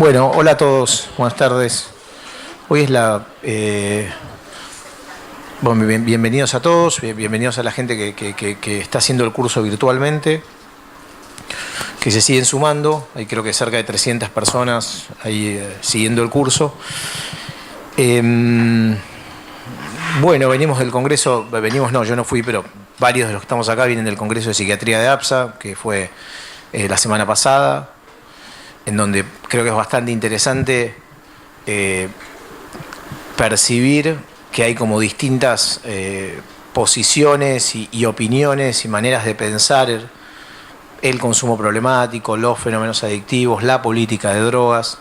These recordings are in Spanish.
Bueno, hola a todos, buenas tardes. Hoy es bienvenidos a todos, bienvenidos a la gente que está haciendo el curso virtualmente, que se siguen sumando. Hay creo que cerca de 300 personas ahí siguiendo el curso. Bueno, venimos del Congreso, yo no fui, pero varios de los que estamos acá vienen del Congreso de Psiquiatría de APSA, que fue la semana pasada, en donde creo que es bastante interesante percibir que hay como distintas posiciones y opiniones y maneras de pensar el consumo problemático, los fenómenos adictivos, la política de drogas.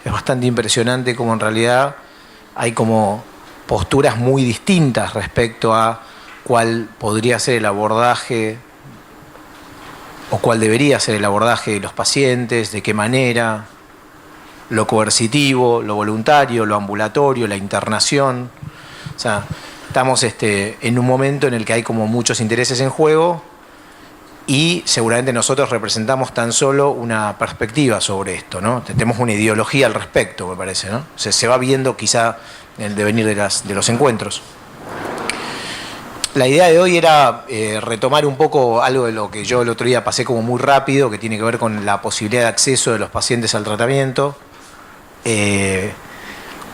Es bastante impresionante cómo en realidad hay como posturas muy distintas respecto a cuál podría ser el abordaje o cuál debería ser el abordaje de los pacientes, de qué manera, lo coercitivo, lo voluntario, lo ambulatorio, la internación. O sea, estamos en un momento en el que hay como muchos intereses en juego y seguramente nosotros representamos tan solo una perspectiva sobre esto, ¿no? Tenemos una ideología al respecto, me parece, ¿no? Se va viendo quizá en el devenir de los encuentros. La idea de hoy era retomar un poco algo de lo que yo el otro día pasé como muy rápido, que tiene que ver con la posibilidad de acceso de los pacientes al tratamiento. Y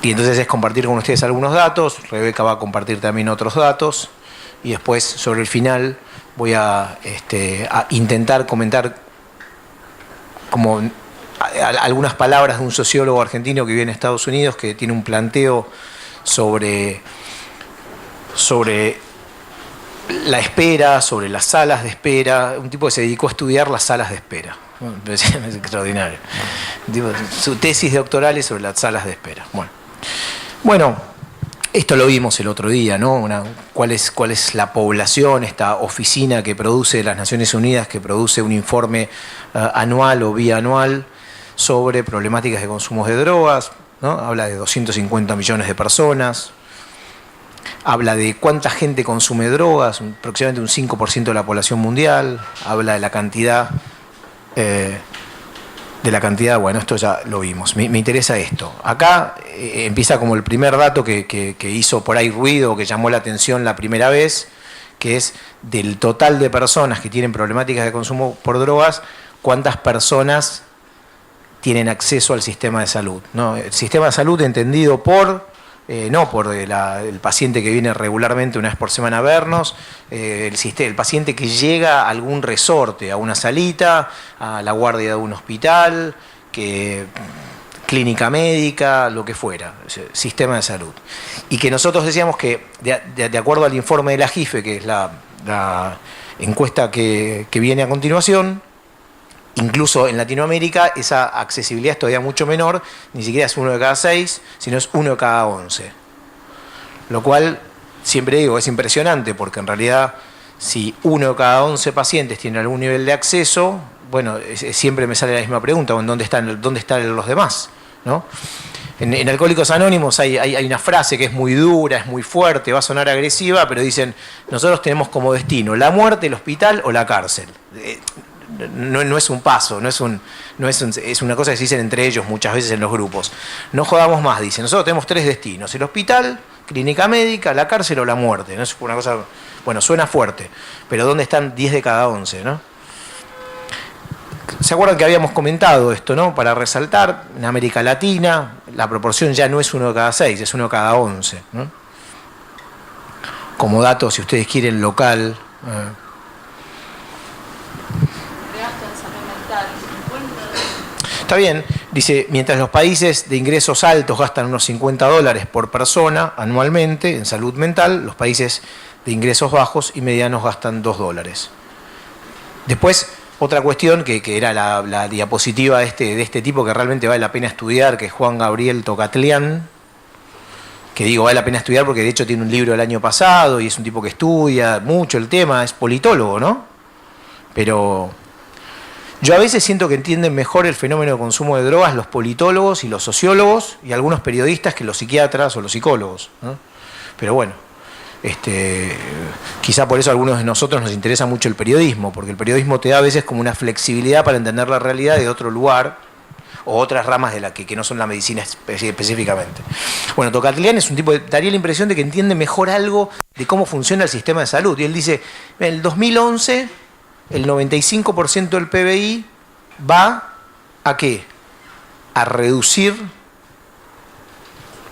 entonces es compartir con ustedes algunos datos. Rebeca va a compartir también otros datos. Y después, sobre el final, voy a intentar comentar como algunas palabras de un sociólogo argentino que vive en Estados Unidos, que tiene un planteo sobre la espera, sobre las salas de espera, un tipo que se dedicó a estudiar las salas de espera. Es extraordinario. Su tesis doctoral es sobre las salas de espera. Bueno, esto lo vimos el otro día, ¿no? ¿Cuál es la población, esta oficina que produce las Naciones Unidas, que produce un informe anual o bianual sobre problemáticas de consumos de drogas, ¿no? Habla de 250 millones de personas. Habla de cuánta gente consume drogas, aproximadamente un 5% de la población mundial. Habla de la cantidad, bueno, esto ya lo vimos. Me interesa esto. Acá empieza como el primer dato que hizo por ahí ruido, que llamó la atención la primera vez, que es del total de personas que tienen problemáticas de consumo por drogas, cuántas personas tienen acceso al sistema de salud, ¿no? El sistema de salud entendido por... no por el paciente que viene regularmente una vez por semana a vernos, el paciente que llega a algún resorte, a una salita, a la guardia de un hospital, clínica médica, lo que fuera, sistema de salud. Y que nosotros decíamos que, de acuerdo al informe de la JIFE, que es la encuesta que viene a continuación, incluso en Latinoamérica esa accesibilidad es todavía mucho menor, ni siquiera es 1 de cada 6, sino es 1 de cada 11. Lo cual, siempre digo, es impresionante, porque en realidad si 1 de cada 11 pacientes tiene algún nivel de acceso, bueno, siempre me sale la misma pregunta, ¿dónde están los demás? ¿No? En Alcohólicos Anónimos hay una frase que es muy dura, es muy fuerte, va a sonar agresiva, pero dicen, nosotros tenemos como destino la muerte, el hospital o la cárcel. No es un paso, es una cosa que se dicen entre ellos muchas veces en los grupos. No jodamos más, dicen. Nosotros tenemos 3 destinos: el hospital, clínica médica, la cárcel o la muerte. ¿No? Es una cosa, bueno, suena fuerte, pero ¿dónde están 10 de cada 11? ¿No? ¿Se acuerdan que habíamos comentado esto, ¿no? Para resaltar, en América Latina la proporción ya no es 1 de cada 6, es 1 de cada 11, ¿no? Como dato, si ustedes quieren, local. Está bien, dice, mientras los países de ingresos altos gastan unos $50 por persona anualmente en salud mental, los países de ingresos bajos y medianos gastan $2. Después, otra cuestión que era la diapositiva de este tipo que realmente vale la pena estudiar, que es Juan Gabriel Tocatlián, que digo vale la pena estudiar porque de hecho tiene un libro del año pasado y es un tipo que estudia mucho el tema, es politólogo, ¿no? Pero... yo a veces siento que entienden mejor el fenómeno de consumo de drogas los politólogos y los sociólogos y algunos periodistas que los psiquiatras o los psicólogos, ¿no? Pero bueno, quizá por eso a algunos de nosotros nos interesa mucho el periodismo, porque el periodismo te da a veces como una flexibilidad para entender la realidad de otro lugar, o otras ramas de la que no son la medicina específicamente. Bueno, Tocatlián es un tipo que daría la impresión de que entiende mejor algo de cómo funciona el sistema de salud. Y él dice, en el 2011, el 95% del PBI va ¿a qué? A reducir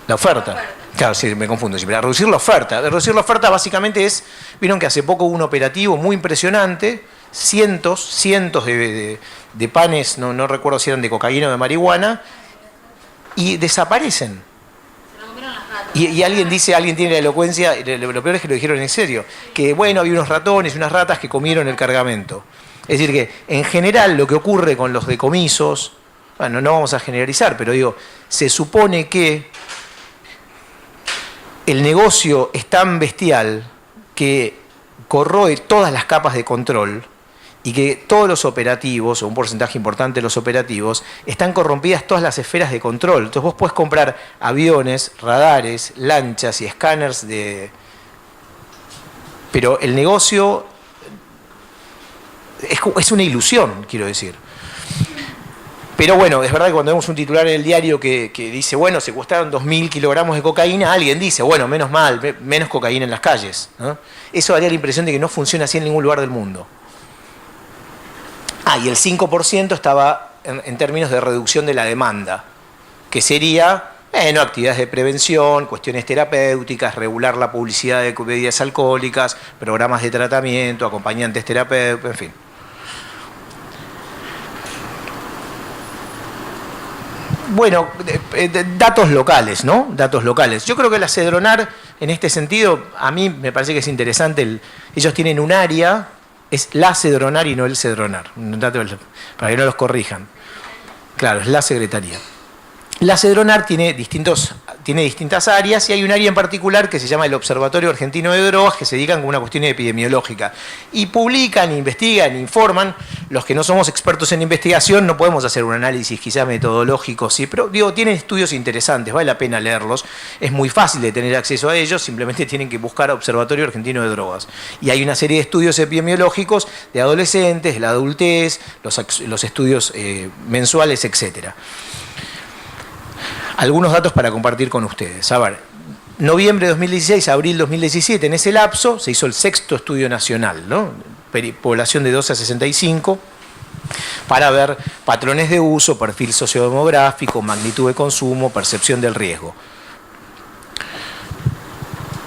la oferta. Claro, sí, me confundo siempre. A reducir la oferta. Reducir la oferta básicamente es, vieron que hace poco hubo un operativo muy impresionante, cientos de panes, no recuerdo si eran de cocaína o de marihuana, y desaparecen. Y alguien tiene la elocuencia, lo peor es que lo dijeron en serio, que bueno, había unos ratones y unas ratas que comieron el cargamento. Es decir, que en general lo que ocurre con los decomisos, bueno, no vamos a generalizar, pero digo, se supone que el negocio es tan bestial que corroe todas las capas de control y que todos los operativos, o un porcentaje importante de los operativos, están corrompidas todas las esferas de control. Entonces vos podés comprar aviones, radares, lanchas y escáneres pero el negocio es una ilusión, quiero decir. Pero bueno, es verdad que cuando vemos un titular en el diario que dice, bueno, secuestraron 2.000 kilogramos de cocaína, alguien dice, bueno, menos mal, menos cocaína en las calles, ¿no? Eso daría la impresión de que no funciona así en ningún lugar del mundo. Y el 5% estaba en términos de reducción de la demanda, que sería, actividades de prevención, cuestiones terapéuticas, regular la publicidad de bebidas alcohólicas, programas de tratamiento, acompañantes terapéuticos, en fin. Bueno, datos locales, ¿no? Datos locales. Yo creo que la Cedronar, en este sentido, a mí me parece que es interesante. Ellos tienen un área, es la Cedronar y no el Cedronar, para que no los corrijan. Claro, es la Secretaría. La Cedronar tiene distintas áreas y hay un área en particular que se llama el Observatorio Argentino de Drogas, que se dedican con una cuestión epidemiológica. Y publican, investigan, informan. Los que no somos expertos en investigación no podemos hacer un análisis quizás metodológico, sí, pero digo, tienen estudios interesantes, vale la pena leerlos. Es muy fácil de tener acceso a ellos, simplemente tienen que buscar Observatorio Argentino de Drogas. Y hay una serie de estudios epidemiológicos de adolescentes, de la adultez, los estudios mensuales, etcétera. Algunos datos para compartir con ustedes. A ver, noviembre de 2016, abril de 2017, en ese lapso se hizo el 6º estudio nacional, ¿no? Población de 12 a 65, para ver patrones de uso, perfil sociodemográfico, magnitud de consumo, percepción del riesgo.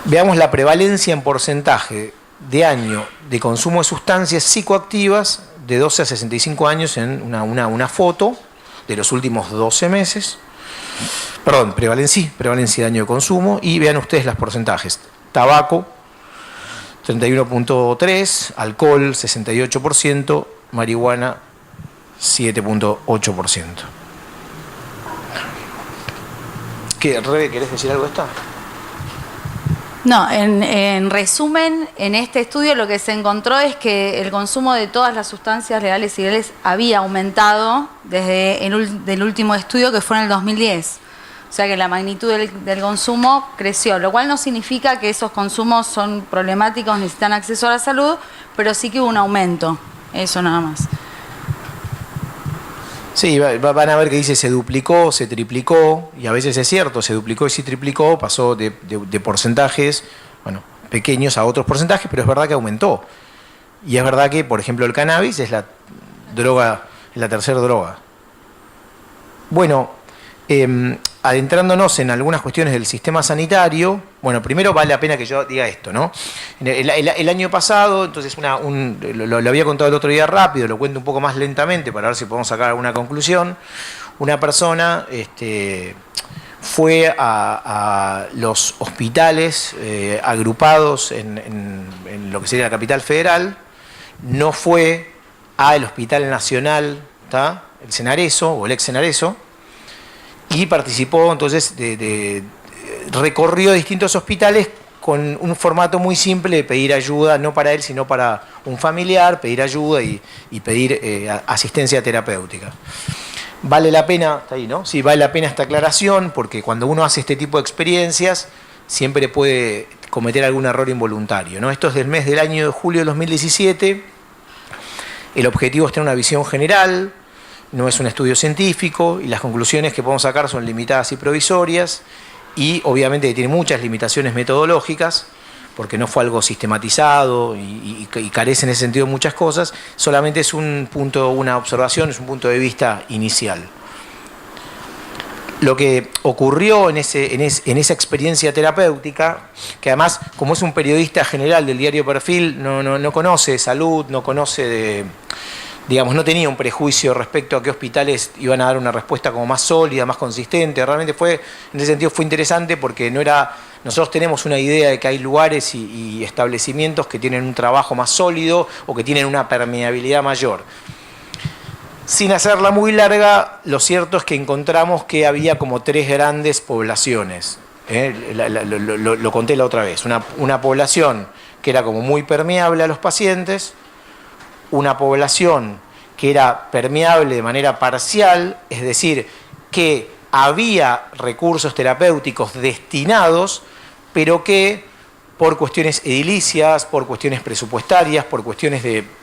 Veamos la prevalencia en porcentaje de año de consumo de sustancias psicoactivas de 12 a 65 años en una foto de los últimos 12 meses. Perdón, prevalencia de año de consumo, y vean ustedes los porcentajes. Tabaco, 31.3%, alcohol, 68%, marihuana, 7.8%. ¿Qué, Rebe, querés decir algo de esto? No, en resumen, en este estudio lo que se encontró es que el consumo de todas las sustancias legales y ilegales había aumentado desde el último estudio, que fue en el 2010. O sea que la magnitud del consumo creció, lo cual no significa que esos consumos son problemáticos, necesitan acceso a la salud, pero sí que hubo un aumento, eso nada más. Sí, van a ver que dice se duplicó, se triplicó, y a veces es cierto, se duplicó y se triplicó, pasó de porcentajes, bueno, pequeños a otros porcentajes, pero es verdad que aumentó. Y es verdad que, por ejemplo, el cannabis es la tercera droga. Bueno, adentrándonos en algunas cuestiones del sistema sanitario, bueno, primero vale la pena que yo diga esto, ¿no? El año pasado, entonces lo había contado el otro día rápido, lo cuento un poco más lentamente para ver si podemos sacar alguna conclusión. Una persona fue a los hospitales agrupados en lo que sería la capital federal, no fue al Hospital Nacional, ¿tá? El Senareso o el ex Senareso, y participó, entonces, recorrió distintos hospitales con un formato muy simple de pedir ayuda, no para él, sino para un familiar, pedir ayuda y pedir asistencia terapéutica. Vale la pena, está ahí, ¿no? Sí, vale la pena esta aclaración, porque cuando uno hace este tipo de experiencias, siempre puede cometer algún error involuntario, ¿no? Esto es del mes del año de julio de 2017, el objetivo es tener una visión general, no es un estudio científico y las conclusiones que podemos sacar son limitadas y provisorias y obviamente tiene muchas limitaciones metodológicas porque no fue algo sistematizado y carece en ese sentido de muchas cosas, solamente es un punto, una observación, es un punto de vista inicial. Lo que ocurrió en esa experiencia terapéutica, que además, como es un periodista general del diario Perfil, no conoce de salud, no conoce de, digamos, no tenía un prejuicio respecto a qué hospitales iban a dar una respuesta como más sólida, más consistente. Realmente fue, en ese sentido fue interesante porque no era, nosotros tenemos una idea de que hay lugares y establecimientos que tienen un trabajo más sólido o que tienen una permeabilidad mayor. Sin hacerla muy larga, lo cierto es que encontramos que había como 3 grandes poblaciones. Lo conté la otra vez. Una población que era como muy permeable a los pacientes, una población que era permeable de manera parcial, es decir, que había recursos terapéuticos destinados, pero que por cuestiones edilicias, por cuestiones presupuestarias, por cuestiones de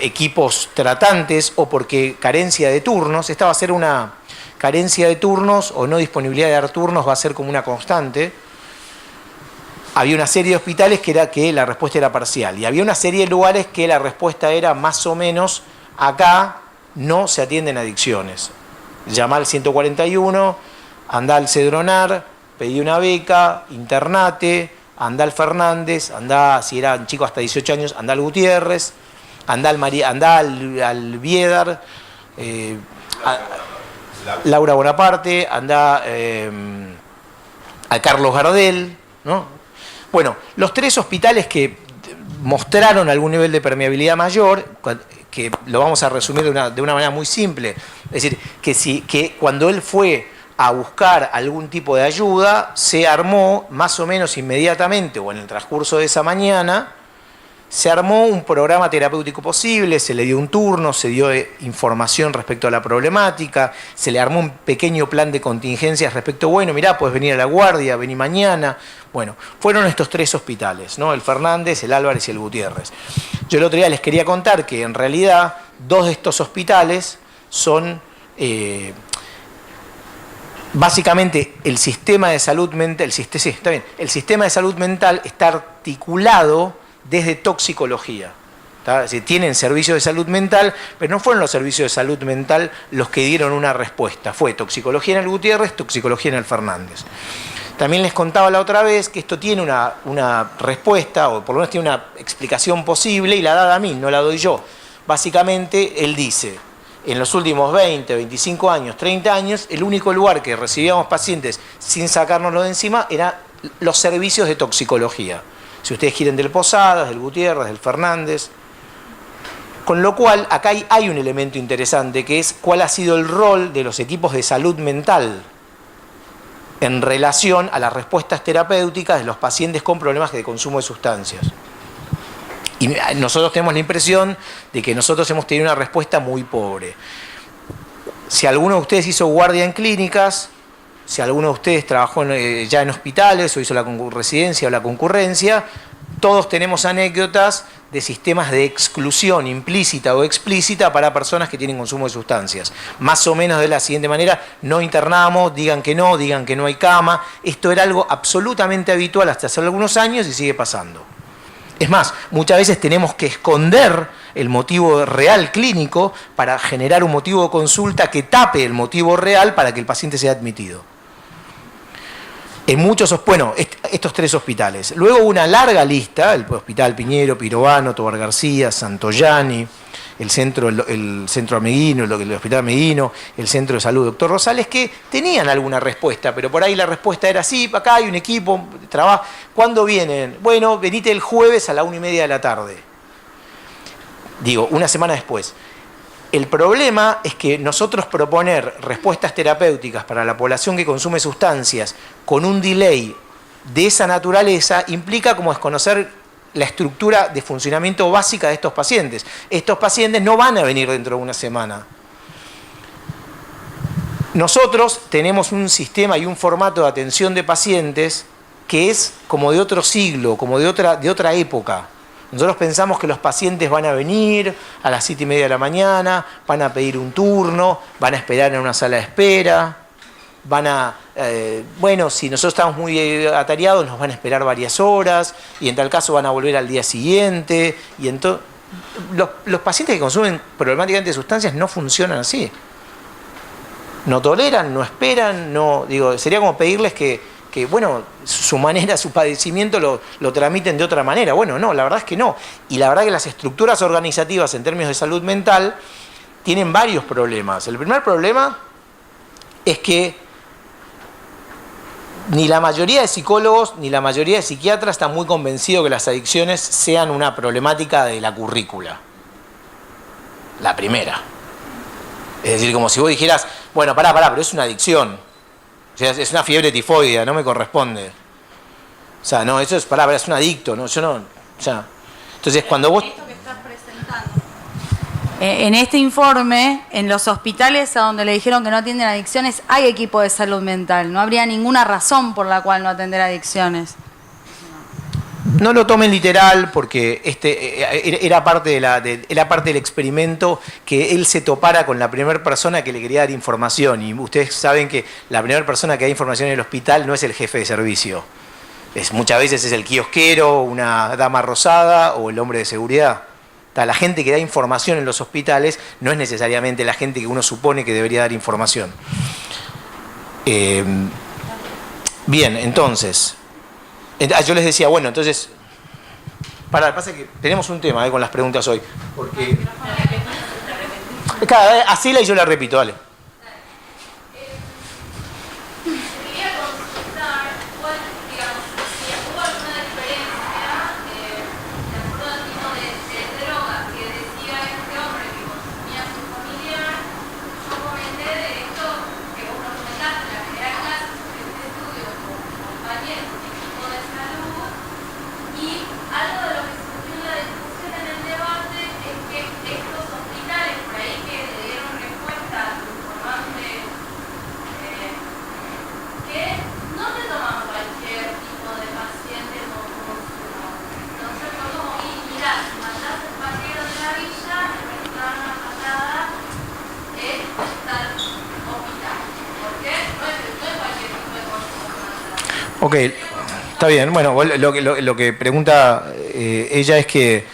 equipos tratantes o porque carencia de turnos, esta va a ser una carencia de turnos o no disponibilidad de dar turnos, va a ser como una constante. Había una serie de hospitales que era que la respuesta era parcial y había una serie de lugares que la respuesta era más o menos, acá no se atienden adicciones. Llamá al 141, andá al Cedronar, pedí una beca, internate, andá al Fernández, andá, si eran chicos hasta 18 años, andá al Gutiérrez, andá al Viedar, Laura Bonaparte, andá a Carlos Gardel, ¿no? Bueno, los 3 hospitales que mostraron algún nivel de permeabilidad mayor, que lo vamos a resumir de una manera muy simple, es decir, que cuando él fue a buscar algún tipo de ayuda, se armó más o menos inmediatamente o en el transcurso de esa mañana, se armó un programa terapéutico posible, se le dio un turno, se dio información respecto a la problemática, se le armó un pequeño plan de contingencias respecto, bueno, mirá, puedes venir a la guardia, vení mañana. Bueno, fueron estos 3 hospitales, ¿no? El Fernández, el Álvarez y el Gutiérrez. Yo el otro día les quería contar que en realidad 2 de estos hospitales son básicamente el sistema de salud mental, el sistema de salud mental está articulado desde toxicología. ¿Tá? Es decir, tienen servicios de salud mental, pero no fueron los servicios de salud mental los que dieron una respuesta. Fue toxicología en el Gutiérrez, toxicología en el Fernández. También les contaba la otra vez que esto tiene una respuesta, o por lo menos tiene una explicación posible, y la da Damín, no la doy yo. Básicamente, él dice, en los últimos 20, 25 años, 30 años, el único lugar que recibíamos pacientes sin sacárnoslo de encima eran los servicios de toxicología. Si ustedes quieren del Posadas, del Gutiérrez, del Fernández. Con lo cual, acá hay un elemento interesante que es cuál ha sido el rol de los equipos de salud mental en relación a las respuestas terapéuticas de los pacientes con problemas de consumo de sustancias. Y nosotros tenemos la impresión de que nosotros hemos tenido una respuesta muy pobre. Si alguno de ustedes hizo guardia en clínicas, si alguno de ustedes trabajó ya en hospitales o hizo la residencia o la concurrencia, todos tenemos anécdotas de sistemas de exclusión implícita o explícita para personas que tienen consumo de sustancias. Más o menos de la siguiente manera, no internamos, digan que no hay cama. Esto era algo absolutamente habitual hasta hace algunos años y sigue pasando. Es más, muchas veces tenemos que esconder el motivo real clínico para generar un motivo de consulta que tape el motivo real para que el paciente sea admitido. En muchos, bueno, estos 3 hospitales. Luego una larga lista, el Hospital Piñero, Pirovano, Tobar García, Santoyani, el centro Ameguino, el Hospital Ameguino, el Centro de Salud Dr. Rosales, que tenían alguna respuesta, pero por ahí la respuesta era, sí, acá hay un equipo, trabaja. ¿Cuándo vienen? Bueno, venite el jueves a la 1:30 de la tarde. Digo, una semana después. El problema es que nosotros proponer respuestas terapéuticas para la población que consume sustancias con un delay de esa naturaleza implica como desconocer la estructura de funcionamiento básica de estos pacientes. Estos pacientes no van a venir dentro de una semana. Nosotros tenemos un sistema y un formato de atención de pacientes que es como de otro siglo, como de otra época. Nosotros pensamos que los pacientes van a venir a las 7:30 de la mañana, van a pedir un turno, van a esperar en una sala de espera, van a, bueno, si nosotros estamos muy atareados, nos van a esperar varias horas, y en tal caso van a volver al día siguiente, y entonces los pacientes que consumen problemáticamente sustancias no funcionan así. No toleran, no esperan, no, digo, sería como pedirles que bueno, su manera, su padecimiento lo tramiten de otra manera. Bueno, no, la verdad es que no. Y la verdad que las estructuras organizativas en términos de salud mental tienen varios problemas. El primer problema es que ni la mayoría de psicólogos ni la mayoría de psiquiatras están muy convencidos que las adicciones sean una problemática de la currícula. La primera. Es decir, como si vos dijeras, bueno, pará, pero es una adicción. O sea, es una fiebre tifoidea, no me corresponde. O sea, no, eso es, pará, es un adicto, no, yo no, o sea. Entonces, cuando vos... Esto que estás presentando. En este informe, en los hospitales a donde le dijeron que no atienden adicciones, hay equipo de salud mental. No habría ninguna razón por la cual no atender adicciones. No lo tomen literal porque era parte era parte del experimento que él se topara con la primera persona que le quería dar información. Y ustedes saben que la primera persona que da información en el hospital no es el jefe de servicio. Muchas veces es el kiosquero, una dama rosada o el hombre de seguridad. La gente que da información en los hospitales no es necesariamente la gente que uno supone que debería dar información. Bien, entonces... yo les decía, bueno, entonces... pasa que tenemos un tema con las preguntas hoy. Porque... cada vez, hacela y yo la repito, dale. Ok, está bien. Bueno, lo que pregunta ella es que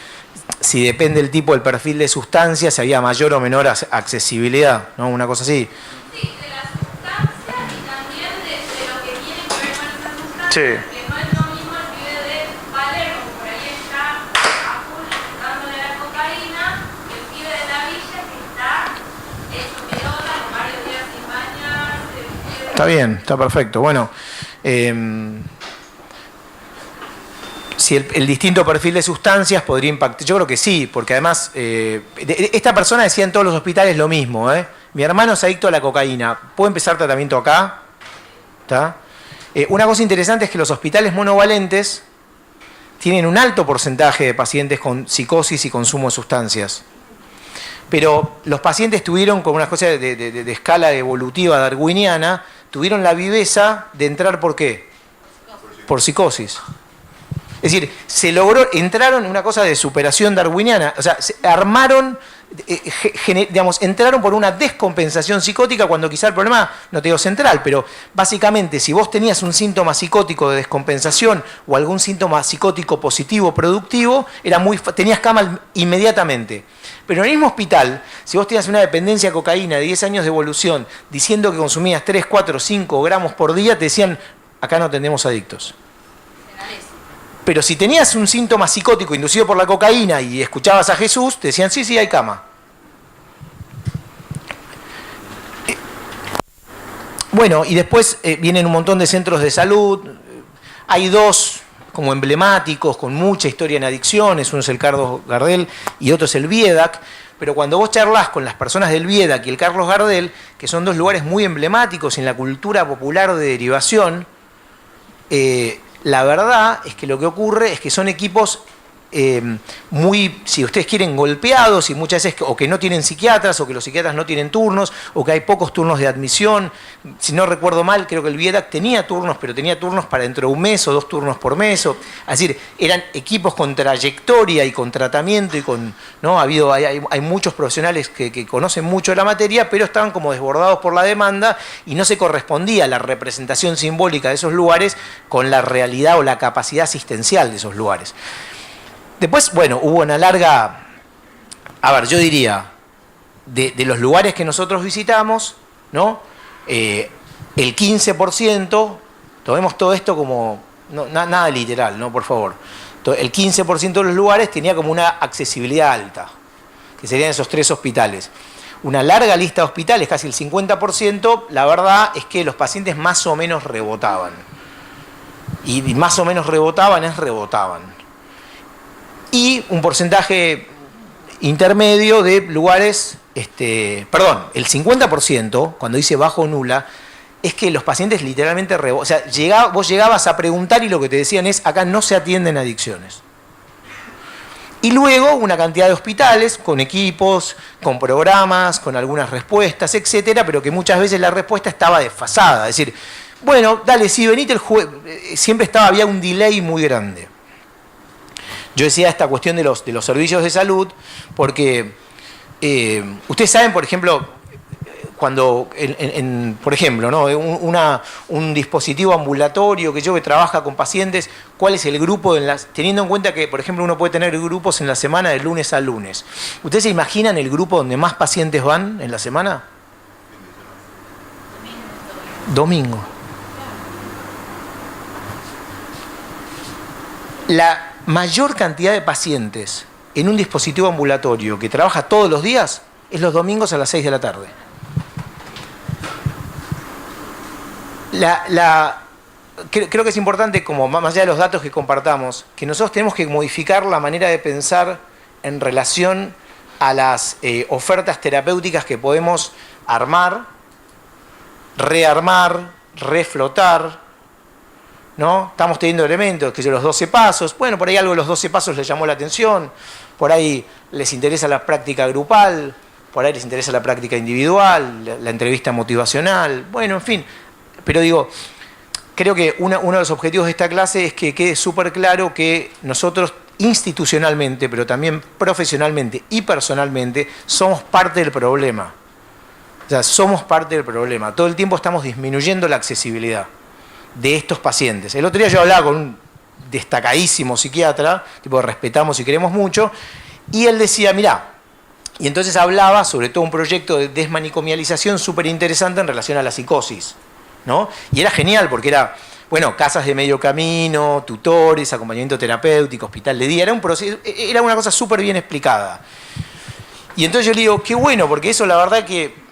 si depende del tipo del perfil de sustancia, si había mayor o menor accesibilidad, ¿no? Una cosa así. Sí, de la sustancia y también de lo que tiene que ver con esa sustancia. Sí. Porque no es lo mismo el pibe de Palermo, que por ahí está a full dándole la cocaína, que el pibe de la villa que está hecho pelota, con varios días sin bañarse. Está bien, está perfecto. Bueno. Si el distinto perfil de sustancias podría impactar, yo creo que sí, porque además esta persona decía en todos los hospitales lo mismo, mi hermano es adicto a la cocaína, ¿puedo empezar tratamiento acá? ¿Está? Una cosa interesante es que los hospitales monovalentes tienen un alto porcentaje de pacientes con psicosis y consumo de sustancias, pero los pacientes tuvieron, como una cosa de escala evolutiva darwiniana, tuvieron la viveza de entrar ¿por qué? Por psicosis. Es decir, entraron en una cosa de superación darwiniana, o sea, armaron, digamos, entraron por una descompensación psicótica cuando quizá el problema, no te digo central, pero básicamente si vos tenías un síntoma psicótico de descompensación o algún síntoma psicótico positivo productivo, tenías cama inmediatamente. Pero en el mismo hospital, si vos tenías una dependencia de cocaína de 10 años de evolución, diciendo que consumías 3, 4, 5 gramos por día, te decían, acá no atendemos adictos. Pero si tenías un síntoma psicótico inducido por la cocaína y escuchabas a Jesús, te decían, sí, hay cama. Bueno, y después vienen un montón de centros de salud. Hay dos como emblemáticos, con mucha historia en adicciones. Uno es el Carlos Gardel y otro es el Viedac. Pero cuando vos charlas con las personas del Viedac y el Carlos Gardel, que son dos lugares muy emblemáticos en la cultura popular de derivación, la verdad es que lo que ocurre es que son equipos muy, si ustedes quieren, golpeados, y muchas veces o que no tienen psiquiatras, o que los psiquiatras no tienen turnos, o que hay pocos turnos de admisión. Si no recuerdo mal, creo que el VIEDAC tenía turnos, pero tenía turnos para dentro de un mes o 2 turnos por mes. Es decir, eran equipos con trayectoria y con tratamiento, y con, ¿no? Hay muchos profesionales que conocen mucho de la materia, pero estaban como desbordados por la demanda y no se correspondía la representación simbólica de esos lugares con la realidad o la capacidad asistencial de esos lugares. Después, bueno, hubo una larga, yo diría, de los lugares que nosotros visitamos, ¿no? El 15%, tomemos todo esto como, nada literal, ¿no? Por favor. El 15% de los lugares tenía como una accesibilidad alta, que serían esos 3 hospitales. Una larga lista de hospitales, casi el 50%, la verdad es que los pacientes más o menos rebotaban. Y más o menos rebotaban. Y un porcentaje intermedio de lugares, el 50%, cuando dice bajo o nula, es que los pacientes literalmente rebotan. O sea, vos llegabas a preguntar y lo que te decían es, acá no se atienden adicciones. Y luego una cantidad de hospitales con equipos, con programas, con algunas respuestas, etcétera, pero que muchas veces la respuesta estaba desfasada. Es decir, bueno, dale, sí, venite el jueves. Siempre había un delay muy grande. Yo decía esta cuestión de los servicios de salud, porque ustedes saben, por ejemplo, cuando, por ejemplo, ¿no? un dispositivo ambulatorio que trabaja con pacientes, ¿cuál es el grupo? Teniendo en cuenta que, por ejemplo, uno puede tener grupos en la semana de lunes a lunes. ¿Ustedes se imaginan el grupo donde más pacientes van en la semana? Domingo. La mayor cantidad de pacientes en un dispositivo ambulatorio que trabaja todos los días es los domingos a las 6 de la tarde. Creo que es importante, como más allá de los datos que compartamos, que nosotros tenemos que modificar la manera de pensar en relación a las ofertas terapéuticas que podemos armar, rearmar, reflotar, ¿no? Estamos teniendo elementos, los 12 pasos. Bueno, por ahí algo de los 12 pasos les llamó la atención, por ahí les interesa la práctica grupal, por ahí les interesa la práctica individual, la entrevista motivacional, bueno, en fin. Pero digo, creo que uno de los objetivos de esta clase es que quede súper claro que nosotros institucionalmente, pero también profesionalmente y personalmente, somos parte del problema. O sea, somos parte del problema. Todo el tiempo estamos disminuyendo la accesibilidad de estos pacientes. El otro día yo hablaba con un destacadísimo psiquiatra, tipo que respetamos y queremos mucho, y él decía, mirá, y entonces hablaba sobre todo un proyecto de desmanicomialización súper interesante en relación a la psicosis, ¿no? Y era genial porque era, bueno, casas de medio camino, tutores, acompañamiento terapéutico, hospital de día, era una cosa súper bien explicada. Y entonces yo le digo, qué bueno, porque eso la verdad que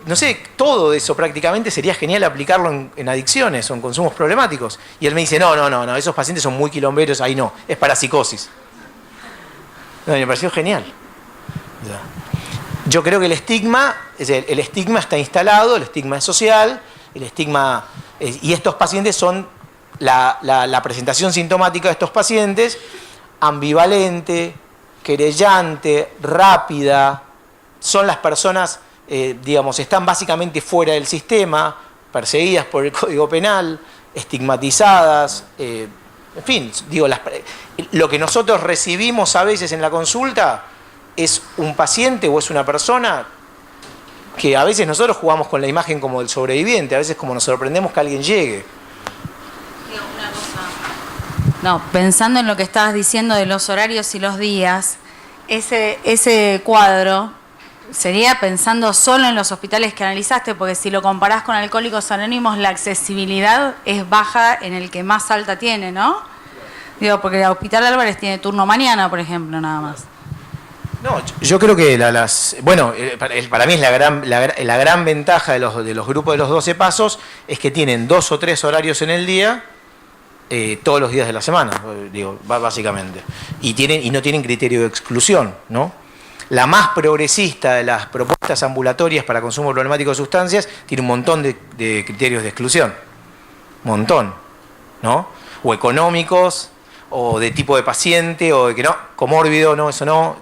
no sé, todo eso prácticamente sería genial aplicarlo en adicciones o en consumos problemáticos. Y él me dice, no, esos pacientes son muy quilomberos, ahí no, es para psicosis. No, me pareció genial. Yo creo que el estigma está instalado, el estigma es social, el estigma y estos pacientes son la presentación sintomática de estos pacientes, ambivalente, querellante, rápida, son las personas están básicamente fuera del sistema, perseguidas por el Código Penal, estigmatizadas, en fin, lo que nosotros recibimos a veces en la consulta es un paciente o es una persona que a veces nosotros jugamos con la imagen como del sobreviviente, a veces como nos sorprendemos que alguien llegue. No, pensando en lo que estabas diciendo de los horarios y los días, ese cuadro sería pensando solo en los hospitales que analizaste, porque si lo comparás con Alcohólicos Anónimos, la accesibilidad es baja en el que más alta tiene, ¿no? Digo, porque el Hospital Álvarez tiene turno mañana, por ejemplo, nada más. No, yo creo que para mí es la gran ventaja de los grupos de los 12 pasos es que tienen 2 o 3 horarios en el día, todos los días de la semana, básicamente. Y no tienen criterio de exclusión, ¿no? La más progresista de las propuestas ambulatorias para consumo problemático de sustancias tiene un montón de criterios de exclusión. Montón, ¿no? O económicos, o de tipo de paciente, o de que no, comórbido, no, eso no.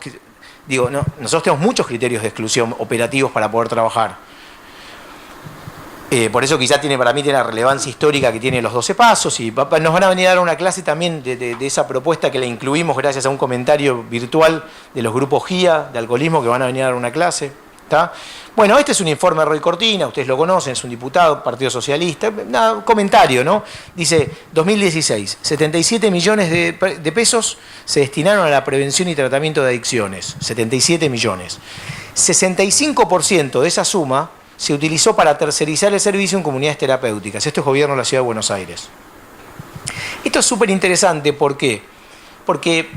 Digo, no, nosotros tenemos muchos criterios de exclusión operativos para poder trabajar. Por eso quizá para mí tiene la relevancia histórica que tiene los 12 pasos, y nos van a venir a dar una clase también de esa propuesta que la incluimos gracias a un comentario virtual de los grupos GIA de alcoholismo que van a venir a dar una clase. ¿Tá? Bueno, este es un informe de Roy Cortina, ustedes lo conocen, es un diputado, Partido Socialista, un comentario, ¿no? Dice, 2016, 77 millones de pesos se destinaron a la prevención y tratamiento de adicciones, 77 millones. 65% de esa suma se utilizó para tercerizar el servicio en comunidades terapéuticas. Esto es gobierno de la Ciudad de Buenos Aires. Esto es súper interesante, ¿por qué? Porque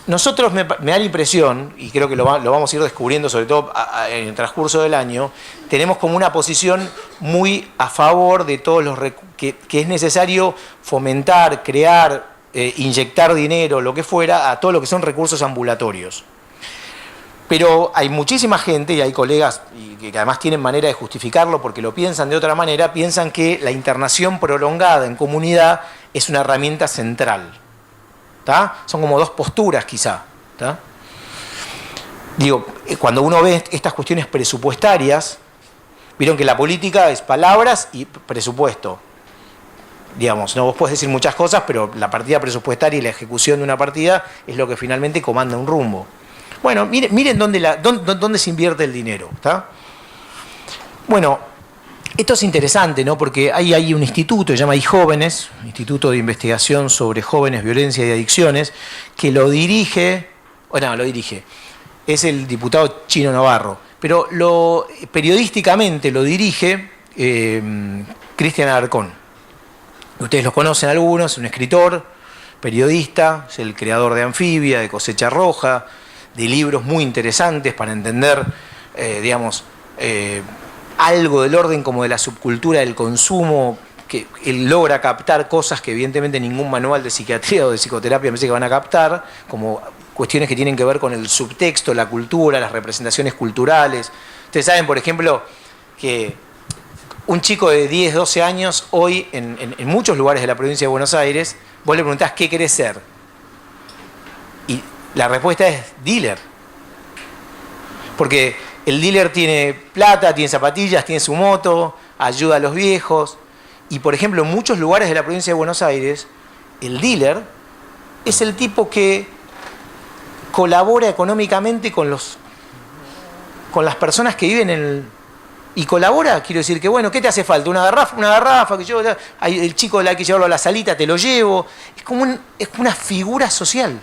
nosotros me da la impresión, y creo que lo vamos a ir descubriendo sobre todo en el transcurso del año, tenemos como una posición muy a favor de todos los que es necesario fomentar, crear, inyectar dinero, lo que fuera, a todo lo que son recursos ambulatorios. Pero hay muchísima gente, y hay colegas que además tienen manera de justificarlo porque lo piensan de otra manera, piensan que la internación prolongada en comunidad es una herramienta central. ¿Tá? Son como dos posturas quizá. ¿Tá? Digo, cuando uno ve estas cuestiones presupuestarias, vieron que la política es palabras y presupuesto. Digamos, no, vos podés decir muchas cosas, pero la partida presupuestaria y la ejecución de una partida es lo que finalmente comanda un rumbo. Bueno, miren dónde se invierte el dinero. ¿Tá? Bueno, esto es interesante, ¿no? Porque hay un instituto que se llama iJóvenes, Instituto de Investigación sobre Jóvenes, Violencia y Adicciones, que es el diputado Chino Navarro, pero periodísticamente lo dirige Cristian Alarcón. Ustedes los conocen algunos, es un escritor, periodista, es el creador de Anfibia, de Cosecha Roja, de libros muy interesantes para entender, algo del orden como de la subcultura del consumo, que él logra captar cosas que evidentemente ningún manual de psiquiatría o de psicoterapia me dice que van a captar, como cuestiones que tienen que ver con el subtexto, la cultura, las representaciones culturales. Ustedes saben, por ejemplo, que un chico de 10, 12 años, hoy en muchos lugares de la provincia de Buenos Aires, vos le preguntás ¿qué querés ser? Y la respuesta es dealer. Porque el dealer tiene plata, tiene zapatillas, tiene su moto, ayuda a los viejos. Y por ejemplo, en muchos lugares de la provincia de Buenos Aires, el dealer es el tipo que colabora económicamente con las personas que viven y colabora, quiero decir que, bueno, ¿qué te hace falta? Una garrafa que yo, el chico hay que llevarlo a la salita, te lo llevo. Es como una figura social.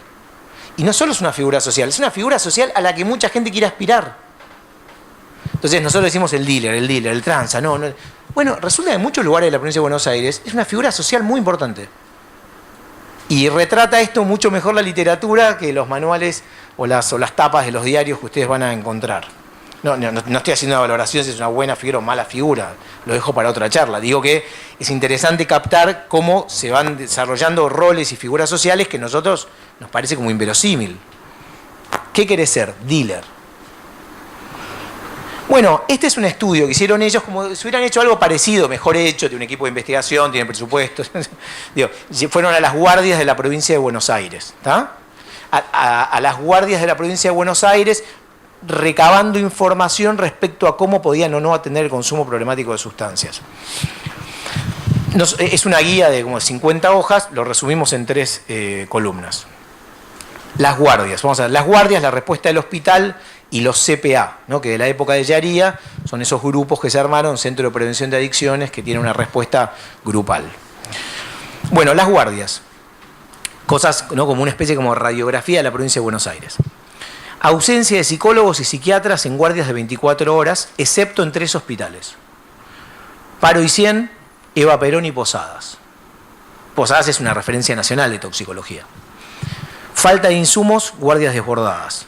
Y no solo es una figura social, es una figura social a la que mucha gente quiere aspirar. Entonces nosotros decimos el dealer, el tranza, no. Bueno, resulta que en muchos lugares de la provincia de Buenos Aires es una figura social muy importante. Y retrata esto mucho mejor la literatura que los manuales o las tapas de los diarios que ustedes van a encontrar. No estoy haciendo una valoración si es una buena figura o mala figura, lo dejo para otra charla. Digo que es interesante captar cómo se van desarrollando roles y figuras sociales que a nosotros nos parece como inverosímil. ¿Qué querés ser? Dealer. Bueno, este es un estudio que hicieron ellos como si hubieran hecho algo parecido, mejor hecho, tiene un equipo de investigación, tiene presupuestos. Digo, fueron a las guardias de la provincia de Buenos Aires. ¿Tá? A las guardias de la provincia de Buenos Aires, recabando información respecto a cómo podían o no atender el consumo problemático de sustancias. Es una guía de como 50 hojas, lo resumimos en 3 columnas. Las guardias, vamos a ver, las guardias, la respuesta del hospital y los CPA, ¿no? Que de la época de Yaría son esos grupos que se armaron, Centro de Prevención de Adicciones, que tienen una respuesta grupal. Bueno, las guardias, cosas, ¿no? Como una especie como radiografía de la provincia de Buenos Aires. Ausencia de psicólogos y psiquiatras en guardias de 24 horas, excepto en 3 hospitales. Paro y 100, Eva Perón y Posadas. Posadas es una referencia nacional de toxicología. Falta de insumos, guardias desbordadas.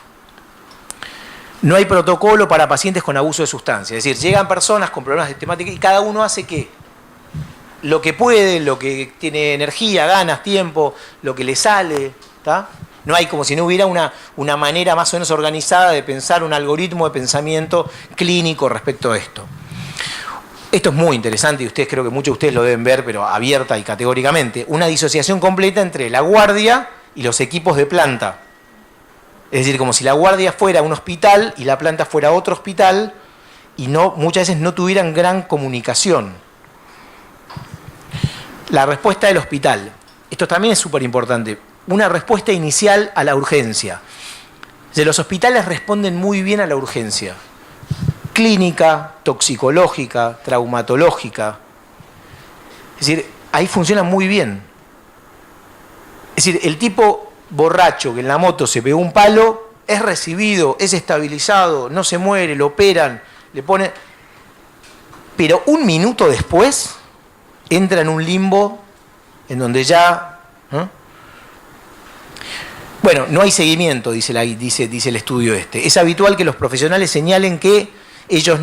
No hay protocolo para pacientes con abuso de sustancias. Es decir, llegan personas con problemas de temática y cada uno hace ¿qué? Lo que puede, lo que tiene energía, ganas, tiempo, lo que le sale. ¿Tá? No hay como si no hubiera una manera más o menos organizada de pensar un algoritmo de pensamiento clínico respecto a esto. Esto es muy interesante y ustedes creo que muchos de ustedes lo deben ver, pero abierta y categóricamente. Una disociación completa entre la guardia y los equipos de planta. Es decir, como si la guardia fuera un hospital y la planta fuera otro hospital y no, muchas veces no tuvieran gran comunicación. La respuesta del hospital. Esto también es súper importante. Una respuesta inicial a la urgencia. Los hospitales responden muy bien a la urgencia. Clínica, toxicológica, traumatológica. Es decir, ahí funciona muy bien. Es decir, el tipo borracho que en la moto se pegó un palo, es recibido, es estabilizado, no se muere, lo operan, le ponen... Pero un minuto después entra en un limbo en donde ya... Bueno, no hay seguimiento, dice el estudio este. Es habitual que los profesionales señalen que ellos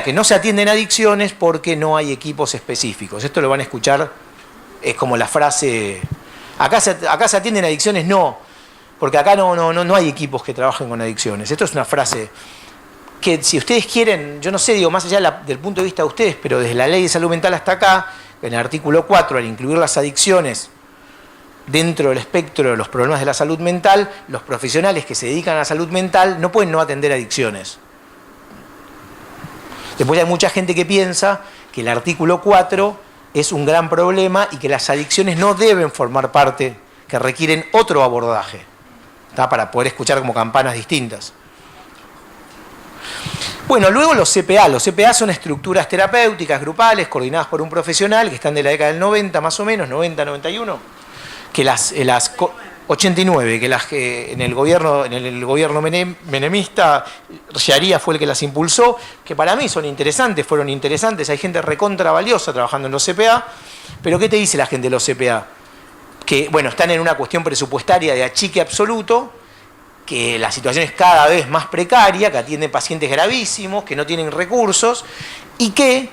que no se atienden adicciones porque no hay equipos específicos. Esto lo van a escuchar, es como la frase, acá se atienden adicciones, no, porque acá no hay equipos que trabajen con adicciones. Esto es una frase que si ustedes quieren, yo no sé, digo, más allá del punto de vista de ustedes, pero desde la Ley de Salud Mental hasta acá, en el artículo 4, al incluir las adicciones dentro del espectro de los problemas de la salud mental, los profesionales que se dedican a la salud mental no pueden no atender adicciones. Después hay mucha gente que piensa que el artículo 4 es un gran problema y que las adicciones no deben formar parte, que requieren otro abordaje, ¿tá? Para poder escuchar como campanas distintas. Bueno, luego los CPA. Los CPA son estructuras terapéuticas grupales coordinadas por un profesional que están de la década del 90 más o menos, 90, 91, que las 89, que en el gobierno menemista, Sharia fue el que las impulsó, que para mí fueron interesantes, hay gente recontra valiosa trabajando en los CPA, pero ¿qué te dice la gente de los CPA? Que, bueno, están en una cuestión presupuestaria de achique absoluto, que la situación es cada vez más precaria, que atienden pacientes gravísimos, que no tienen recursos, y que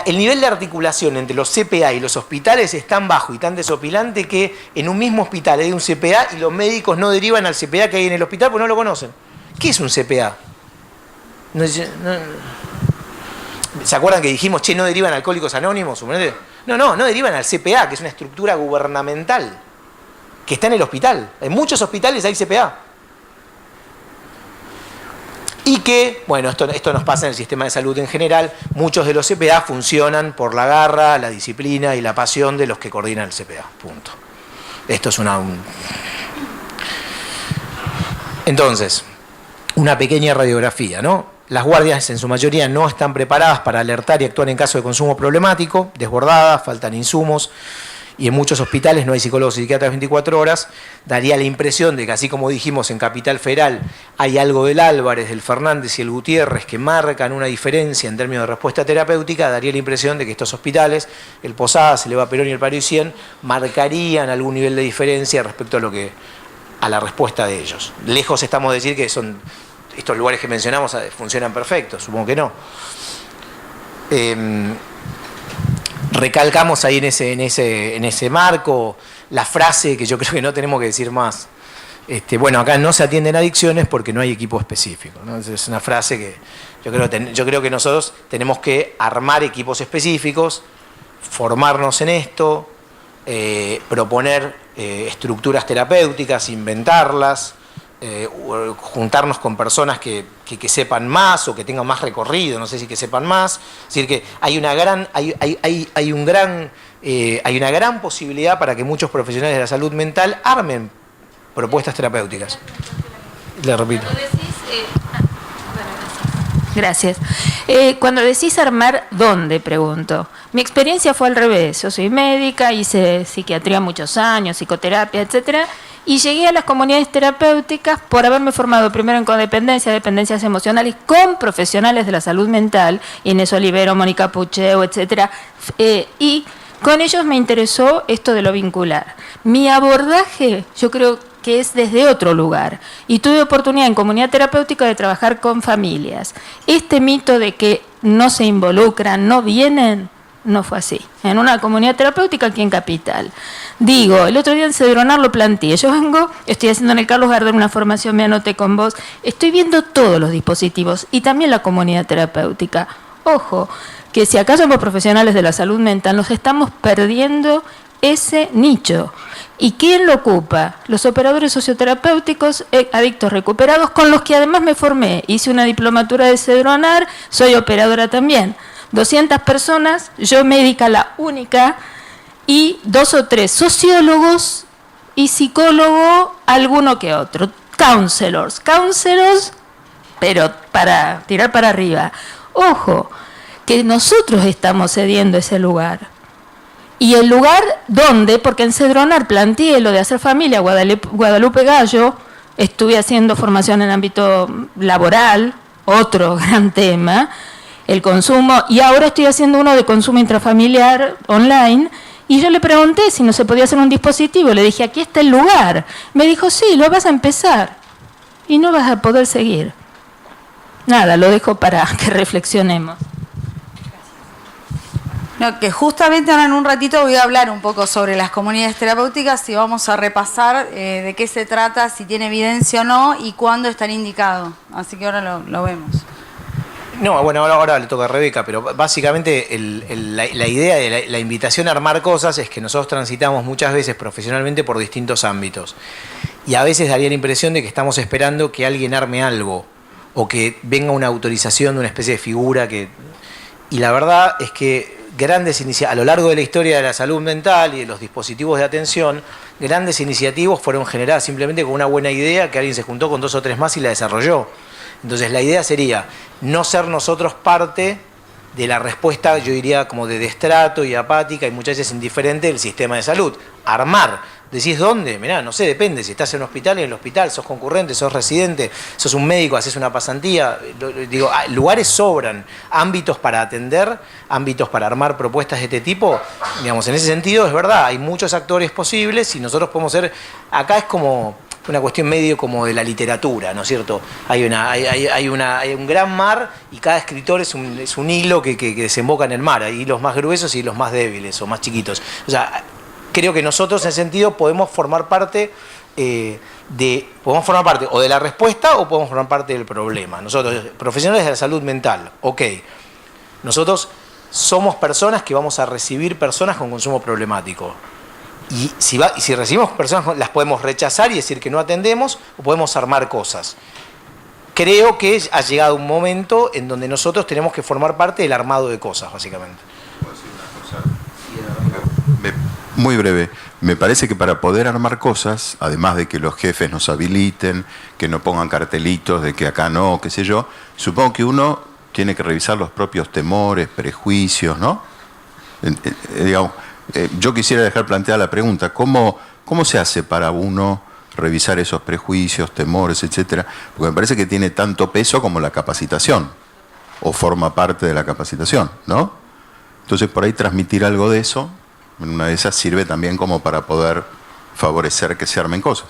el nivel de articulación entre los CPA y los hospitales es tan bajo y tan desopilante que en un mismo hospital hay un CPA y los médicos no derivan al CPA que hay en el hospital porque no lo conocen. ¿Qué es un CPA? ¿Se acuerdan que dijimos, no derivan a Alcohólicos Anónimos? No derivan al CPA, que es una estructura gubernamental que está en el hospital. En muchos hospitales hay CPA. Y que, bueno, esto nos pasa en el sistema de salud en general, muchos de los CPA funcionan por la garra, la disciplina y la pasión de los que coordinan el CPA, punto. Esto es Entonces, una pequeña radiografía, ¿no? Las guardias en su mayoría no están preparadas para alertar y actuar en caso de consumo problemático, desbordadas, faltan insumos, y en muchos hospitales no hay psicólogos y psiquiatras 24 horas, daría la impresión de que así como dijimos en Capital Federal, hay algo del Álvarez, del Fernández y el Gutiérrez que marcan una diferencia en términos de respuesta terapéutica, daría la impresión de que estos hospitales, el Posadas, el Eva Perón y el Parisien, marcarían algún nivel de diferencia respecto a la respuesta de ellos. Lejos estamos de decir que estos lugares que mencionamos funcionan perfectos, supongo que no. Recalcamos ahí en ese marco la frase que yo creo que no tenemos que decir más. Bueno, acá no se atienden adicciones porque no hay equipo específico, ¿no? Es una frase que yo creo que nosotros tenemos que armar equipos específicos, formarnos en esto, proponer estructuras terapéuticas, inventarlas, juntarnos con personas que sepan más o que tengan más recorrido, no sé si que sepan más. Es decir, que hay una gran posibilidad para que muchos profesionales de la salud mental armen propuestas terapéuticas. Le repito. Gracias. Cuando decís armar, ¿dónde? Pregunto. Mi experiencia fue al revés. Yo soy médica, hice psiquiatría muchos años, psicoterapia, etcétera, y llegué a las comunidades terapéuticas por haberme formado primero en codependencia, dependencias emocionales, con profesionales de la salud mental, Inés Olivero, Mónica Pucheo, etcétera, y con ellos me interesó esto de lo vincular. Mi abordaje, yo creo que es desde otro lugar, y tuve oportunidad en comunidad terapéutica de trabajar con familias. Este mito de que no se involucran, no vienen, no fue así. En una comunidad terapéutica aquí en Capital. Digo, el otro día en Cedronar lo planteé. Yo estoy haciendo en el Carlos Gardel una formación, me anoté con vos. Estoy viendo todos los dispositivos y también la comunidad terapéutica. Ojo, que si acá somos profesionales de la salud mental, nos estamos perdiendo ese nicho. ¿Y quién lo ocupa? Los operadores socioterapéuticos, adictos recuperados, con los que además me formé. Hice una diplomatura de Cedronar, soy operadora también. 200 personas, yo médica la única, y 2 o 3 sociólogos y psicólogo, alguno que otro. Counselors, pero para tirar para arriba. Ojo, que nosotros estamos cediendo ese lugar. Y el lugar donde, porque en Cedronar planteé lo de hacer familia, Guadalupe Gallo, estuve haciendo formación en ámbito laboral, otro gran tema, el consumo, y ahora estoy haciendo uno de consumo intrafamiliar online, y yo le pregunté si no se podía hacer un dispositivo, le dije, aquí está el lugar. Me dijo, sí, lo vas a empezar, y no vas a poder seguir. Nada, lo dejo para que reflexionemos. No, que justamente ahora en un ratito voy a hablar un poco sobre las comunidades terapéuticas y vamos a repasar de qué se trata, si tiene evidencia o no y cuándo están indicados. Así que ahora lo vemos. No, bueno, ahora le toca a Rebeca, pero básicamente la idea de la invitación a armar cosas es que nosotros transitamos muchas veces profesionalmente por distintos ámbitos. Y a veces daría la impresión de que estamos esperando que alguien arme algo o que venga una autorización de una especie de figura que... Y la verdad es que a lo largo de la historia de la salud mental y de los dispositivos de atención, grandes iniciativas fueron generadas simplemente con una buena idea que alguien se juntó con 2 o 3 más y la desarrolló. Entonces la idea sería no ser nosotros parte de la respuesta, yo diría como de destrato y apática y muchas veces indiferente del sistema de salud. Armar. ¿Decís dónde? Mirá, no sé, depende. Si estás en un hospital, en el hospital, sos concurrente, sos residente, sos un médico, haces una pasantía. Digo, lugares sobran, ámbitos para atender, ámbitos para armar propuestas de este tipo. Digamos, en ese sentido es verdad, hay muchos actores posibles y nosotros podemos ser... Acá es como una cuestión medio como de la literatura, ¿no es cierto? Hay un gran mar y cada escritor es un hilo que desemboca en el mar. Hay hilos más gruesos y hilos más débiles o más chiquitos. O sea, creo que nosotros en ese sentido podemos formar parte o de la respuesta o podemos formar parte del problema. Nosotros, profesionales de la salud mental, ok. Nosotros somos personas que vamos a recibir personas con consumo problemático. Y si recibimos personas, las podemos rechazar y decir que no atendemos o podemos armar cosas. Creo que ha llegado un momento en donde nosotros tenemos que formar parte del armado de cosas, básicamente. ¿Puedo decir una cosa? Muy breve. Me parece que para poder armar cosas, además de que los jefes nos habiliten, que no pongan cartelitos de que acá no, qué sé yo, supongo que uno tiene que revisar los propios temores, prejuicios, ¿no? Digamos, yo quisiera dejar planteada la pregunta, ¿cómo se hace para uno revisar esos prejuicios, temores, etcétera? Porque me parece que tiene tanto peso como la capacitación, o forma parte de la capacitación, ¿no? Entonces, por ahí transmitir algo de eso, en una de esas sirve también como para poder favorecer que se armen cosas.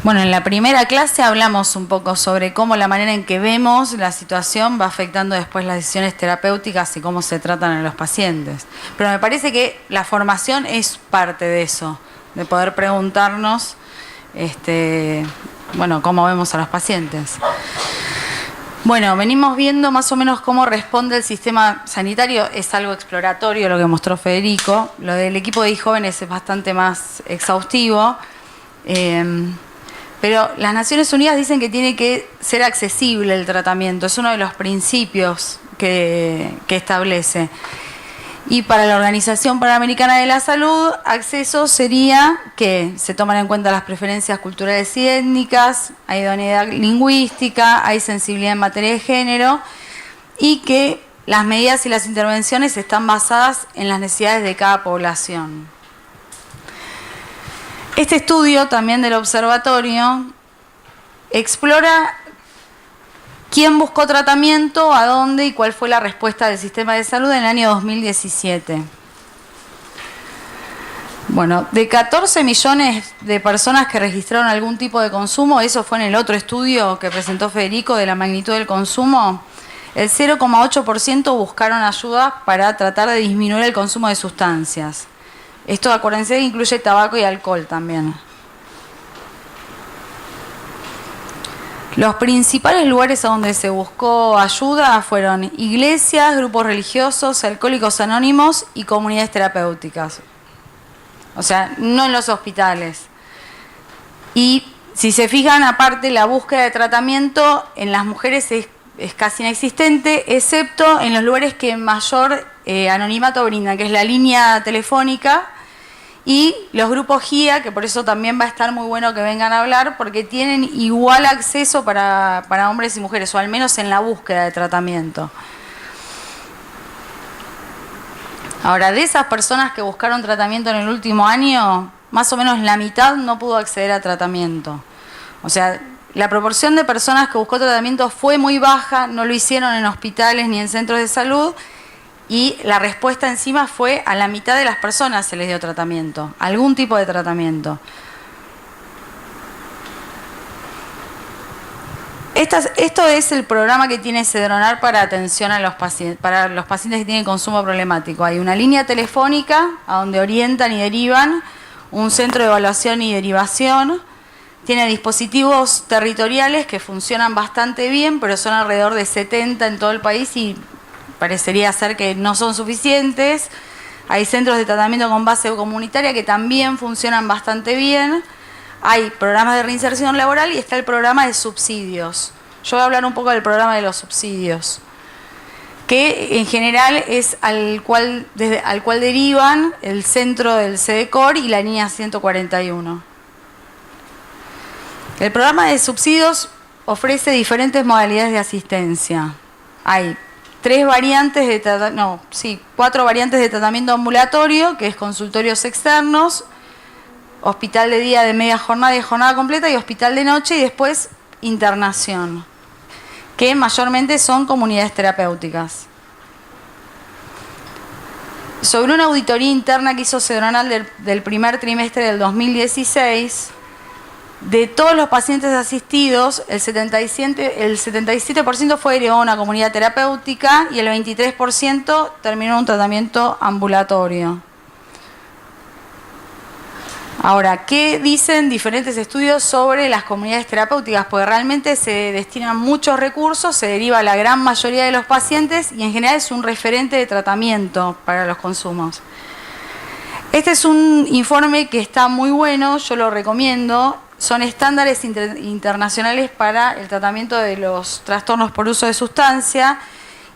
Bueno, en la primera clase hablamos un poco sobre cómo la manera en que vemos la situación va afectando después las decisiones terapéuticas y cómo se tratan a los pacientes. Pero me parece que la formación es parte de eso, de poder preguntarnos, cómo vemos a los pacientes. Bueno, venimos viendo más o menos cómo responde el sistema sanitario. Es algo exploratorio lo que mostró Federico. Lo del equipo de jóvenes es bastante más exhaustivo. Pero las Naciones Unidas dicen que tiene que ser accesible el tratamiento. Es uno de los principios que establece. Y para la Organización Panamericana de la Salud, acceso sería que se toman en cuenta las preferencias culturales y étnicas, hay idoneidad lingüística, hay sensibilidad en materia de género y que las medidas y las intervenciones están basadas en las necesidades de cada población. Este estudio también del observatorio explora quién buscó tratamiento, a dónde y cuál fue la respuesta del sistema de salud en el año 2017. Bueno, de 14 millones de personas que registraron algún tipo de consumo, eso fue en el otro estudio que presentó Federico de la magnitud del consumo, el 0,8% buscaron ayuda para tratar de disminuir el consumo de sustancias. Esto, acuérdense, incluye tabaco y alcohol también. Los principales lugares a donde se buscó ayuda fueron iglesias, grupos religiosos, alcohólicos anónimos y comunidades terapéuticas. O sea, no en los hospitales. Y si se fijan, aparte, la búsqueda de tratamiento en las mujeres es casi inexistente, excepto en los lugares que mayor anonimato brindan, que es la línea telefónica y los grupos GIA, que por eso también va a estar muy bueno que vengan a hablar, porque tienen igual acceso para hombres y mujeres, o al menos en la búsqueda de tratamiento. Ahora, de esas personas que buscaron tratamiento en el último año, más o menos la mitad no pudo acceder a tratamiento. O sea, la proporción de personas que buscó tratamiento fue muy baja, no lo hicieron en hospitales ni en centros de salud, y la respuesta encima fue a la mitad de las personas se les dio tratamiento, algún tipo de tratamiento. Esto es el programa que tiene Cedronar para atención a los pacientes que tienen consumo problemático. Hay una línea telefónica a donde orientan y derivan, un centro de evaluación y derivación. Tiene dispositivos territoriales que funcionan bastante bien, pero son alrededor de 70 en todo el país y parecería ser que no son suficientes. Hay centros de tratamiento con base comunitaria que también funcionan bastante bien. Hay programas de reinserción laboral y está el programa de subsidios. Yo voy a hablar un poco del programa de los subsidios, que en general es al cual derivan el centro del CDCOR y la línea 141. El programa de subsidios ofrece diferentes modalidades de asistencia. Hay 4 variantes de tratamiento ambulatorio, que es consultorios externos, hospital de día de media jornada y jornada completa y hospital de noche, y después internación, que mayormente son comunidades terapéuticas. Sobre una auditoría interna que hizo Cedronar del primer trimestre del 2016, de todos los pacientes asistidos, el 77% fue derivado a una comunidad terapéutica y el 23% terminó en un tratamiento ambulatorio. Ahora, ¿qué dicen diferentes estudios sobre las comunidades terapéuticas? Porque realmente se destinan muchos recursos, se deriva a la gran mayoría de los pacientes y en general es un referente de tratamiento para los consumos. Este es un informe que está muy bueno, yo lo recomiendo. Son estándares internacionales para el tratamiento de los trastornos por uso de sustancia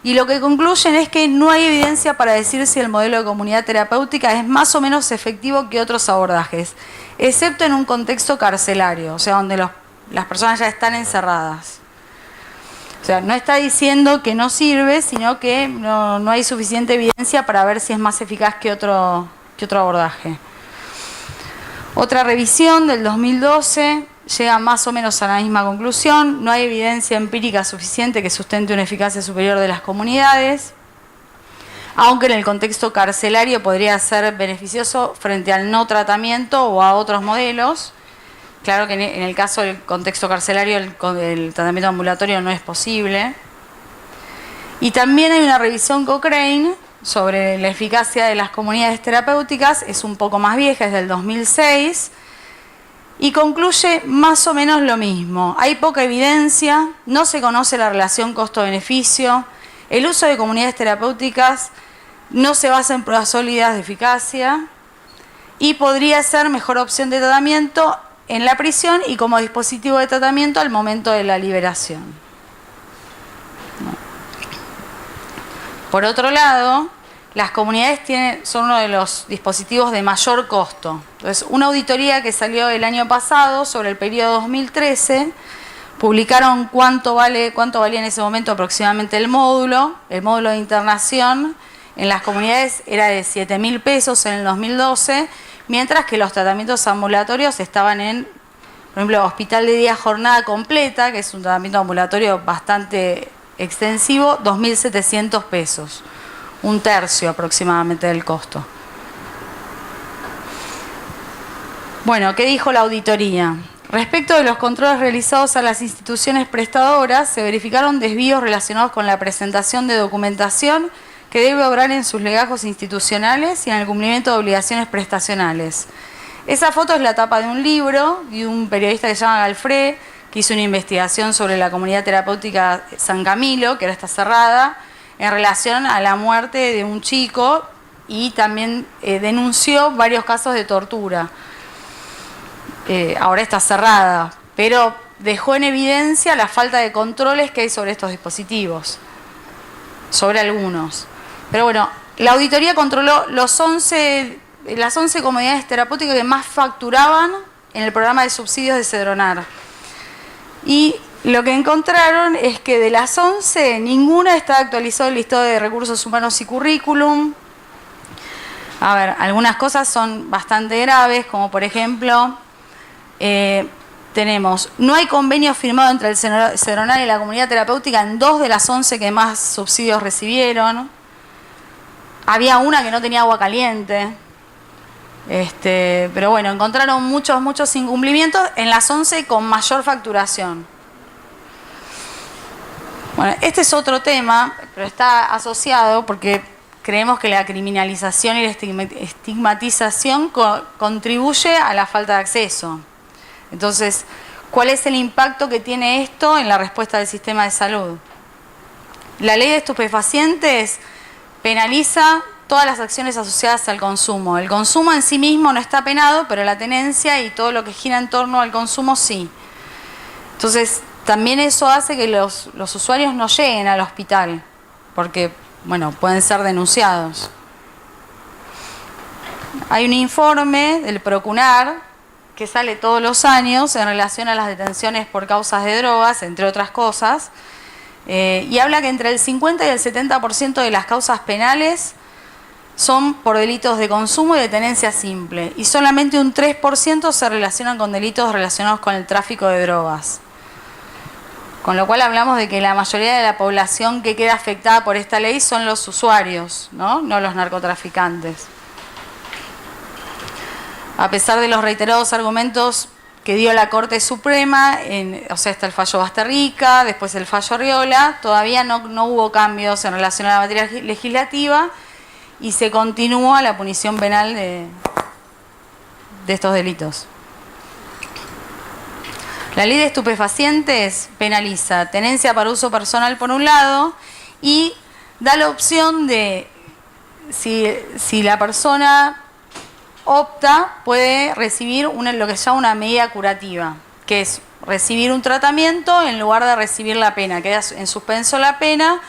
y lo que concluyen es que no hay evidencia para decir si el modelo de comunidad terapéutica es más o menos efectivo que otros abordajes, excepto en un contexto carcelario, o sea, donde las personas ya están encerradas. O sea, no está diciendo que no sirve, sino que no hay suficiente evidencia para ver si es más eficaz que otro abordaje. Otra revisión del 2012 llega más o menos a la misma conclusión. No hay evidencia empírica suficiente que sustente una eficacia superior de las comunidades, aunque en el contexto carcelario podría ser beneficioso frente al no tratamiento o a otros modelos. Claro que en el caso del contexto carcelario el tratamiento ambulatorio no es posible. Y también hay una revisión Cochrane sobre la eficacia de las comunidades terapéuticas, es un poco más vieja, es del 2006, y concluye más o menos lo mismo. Hay poca evidencia, no se conoce la relación costo-beneficio, el uso de comunidades terapéuticas no se basa en pruebas sólidas de eficacia, y podría ser mejor opción de tratamiento en la prisión y como dispositivo de tratamiento al momento de la liberación. Por otro lado, las comunidades son uno de los dispositivos de mayor costo. Entonces, una auditoría que salió el año pasado sobre el periodo 2013, publicaron cuánto valía en ese momento aproximadamente el módulo de internación en las comunidades era de 7.000 pesos en el 2012, mientras que los tratamientos ambulatorios estaban en, por ejemplo, hospital de día jornada completa, que es un tratamiento ambulatorio bastante extensivo, 2.700 pesos, un tercio aproximadamente del costo. Bueno, ¿qué dijo la auditoría? Respecto de los controles realizados a las instituciones prestadoras, se verificaron desvíos relacionados con la presentación de documentación que debe obrar en sus legajos institucionales y en el cumplimiento de obligaciones prestacionales. Esa foto es la tapa de un libro de un periodista que se llama Galfré, que hizo una investigación sobre la comunidad terapéutica San Camilo, que ahora está cerrada, en relación a la muerte de un chico, y también denunció varios casos de tortura. Ahora está cerrada, pero dejó en evidencia la falta de controles que hay sobre estos dispositivos, sobre algunos. Pero bueno, la auditoría controló las 11 comunidades terapéuticas que más facturaban en el programa de subsidios de Cedronar. Y lo que encontraron es que de las 11, ninguna está actualizado el listado de recursos humanos y currículum. A ver, algunas cosas son bastante graves, como por ejemplo, no hay convenio firmado entre el Cedronar y la comunidad terapéutica en 2 de las 11 que más subsidios recibieron. Había una que no tenía agua caliente. Pero bueno, encontraron muchos incumplimientos en las 11 con mayor facturación. Bueno, este es otro tema, pero está asociado porque creemos que la criminalización y la estigmatización contribuye a la falta de acceso. Entonces, ¿cuál es el impacto que tiene esto en la respuesta del sistema de salud? La ley de estupefacientes penaliza todas las acciones asociadas al consumo. El consumo en sí mismo no está penado, pero la tenencia y todo lo que gira en torno al consumo sí. Entonces, también eso hace que los usuarios no lleguen al hospital, porque, bueno, pueden ser denunciados. Hay un informe del Procunar que sale todos los años en relación a las detenciones por causas de drogas, entre otras cosas, y habla que entre el 50 y el 70% de las causas penales son por delitos de consumo y de tenencia simple, y solamente un 3% se relacionan con delitos relacionados con el tráfico de drogas. Con lo cual hablamos de que la mayoría de la población que queda afectada por esta ley son los usuarios, no los narcotraficantes. A pesar de los reiterados argumentos que dio la Corte Suprema, está el fallo Basterrica, después el fallo Arriola, todavía no hubo cambios en relación a la materia legislativa y se continúa la punición penal de estos delitos. La ley de estupefacientes penaliza tenencia para uso personal por un lado y da la opción de, si la persona opta, puede recibir lo que se llama una medida curativa, que es recibir un tratamiento en lugar de recibir la pena. Queda en suspenso la pena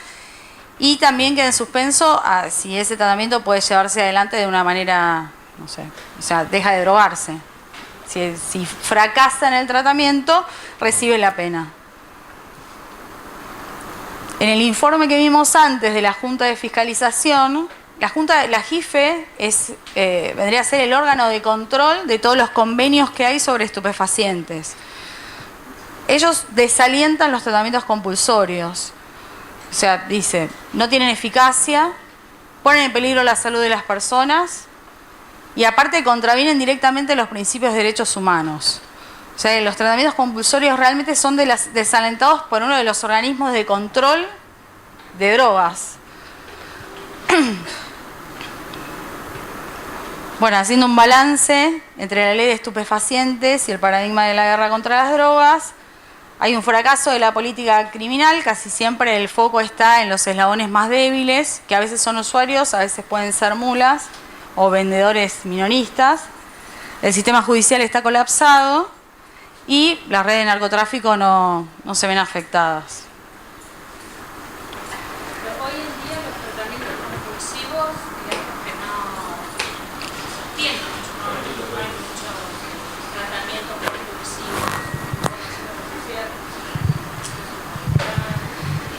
y también queda en suspenso si ese tratamiento puede llevarse adelante de una manera, deja de drogarse. Si fracasa en el tratamiento, recibe la pena. En el informe que vimos antes de la Junta de Fiscalización, la JIFE vendría a ser el órgano de control de todos los convenios que hay sobre estupefacientes. Ellos desalientan los tratamientos compulsorios. O sea, dice, no tienen eficacia, ponen en peligro la salud de las personas y aparte contravienen directamente los principios de derechos humanos. O sea, los tratamientos compulsorios realmente son desalentados por uno de los organismos de control de drogas. Bueno, haciendo un balance entre la ley de estupefacientes y el paradigma de la guerra contra las drogas, hay un fracaso de la política criminal, casi siempre el foco está en los eslabones más débiles, que a veces son usuarios, a veces pueden ser mulas o vendedores minoristas. El sistema judicial está colapsado y las redes de narcotráfico no se ven afectadas. Pero hoy en día los tratamientos compulsivos, digamos que no tienen mucho, no hay muchos tratamientos compulsivos.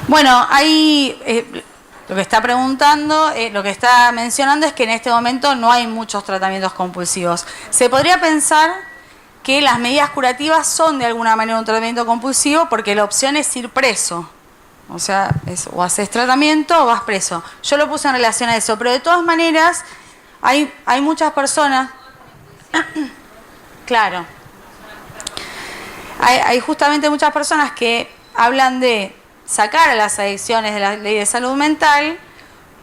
Bueno, hay lo que está preguntando, lo que está mencionando es que en este momento no hay muchos tratamientos compulsivos. Se podría pensar que las medidas curativas son de alguna manera un tratamiento compulsivo porque la opción es ir preso. O sea, o haces tratamiento o vas preso. Yo lo puse en relación a eso, pero de todas maneras hay muchas personas. Claro. Hay justamente muchas personas que hablan de sacar a las adicciones de la ley de salud mental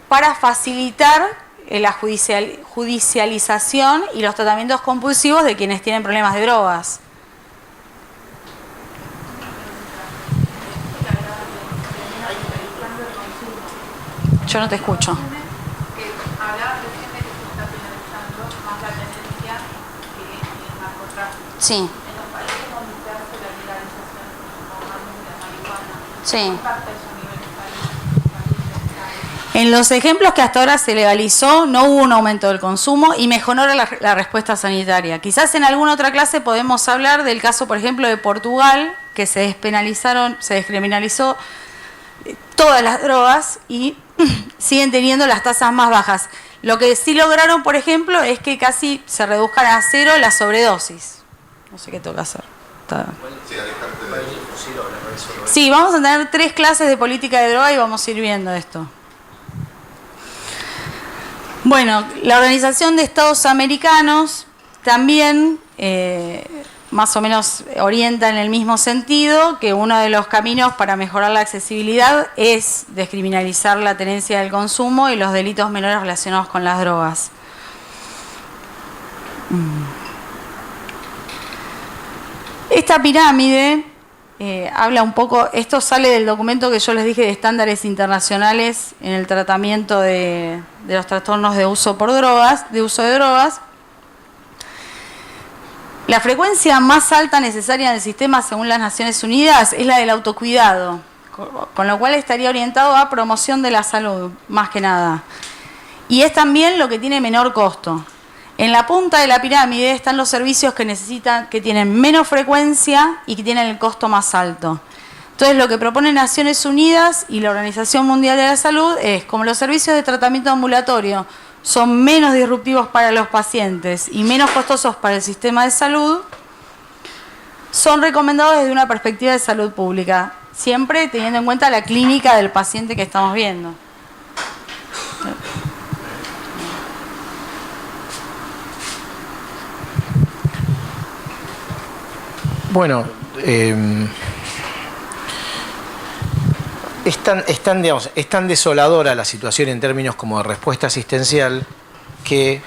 para facilitar la judicialización y los tratamientos compulsivos de quienes tienen problemas de drogas. Yo no te escucho. Sí. Sí. En los ejemplos que hasta ahora se legalizó, no hubo un aumento del consumo y mejoró la respuesta sanitaria. Quizás en alguna otra clase podemos hablar del caso, por ejemplo, de Portugal, que se descriminalizó todas las drogas y siguen teniendo las tasas más bajas. Lo que sí lograron, por ejemplo, es que casi se reduzcan a cero las sobredosis. No sé qué toca hacer. Sí, vamos a tener 3 clases de política de droga y vamos a ir viendo esto. Bueno, la Organización de Estados Americanos también más o menos orienta en el mismo sentido, que uno de los caminos para mejorar la accesibilidad es descriminalizar la tenencia del consumo y los delitos menores relacionados con las drogas. Esta pirámide habla un poco, esto sale del documento que yo les dije de estándares internacionales en el tratamiento de los trastornos de uso por drogas, de uso de drogas. La frecuencia más alta necesaria en el sistema, según las Naciones Unidas, es la del autocuidado, con lo cual estaría orientado a promoción de la salud, más que nada. Y es también lo que tiene menor costo. En la punta de la pirámide están los servicios que tienen menos frecuencia y que tienen el costo más alto. Entonces, lo que propone Naciones Unidas y la Organización Mundial de la Salud es, como los servicios de tratamiento ambulatorio son menos disruptivos para los pacientes y menos costosos para el sistema de salud, son recomendados desde una perspectiva de salud pública, siempre teniendo en cuenta la clínica del paciente que estamos viendo. Bueno, es tan desoladora la situación en términos como de respuesta asistencial que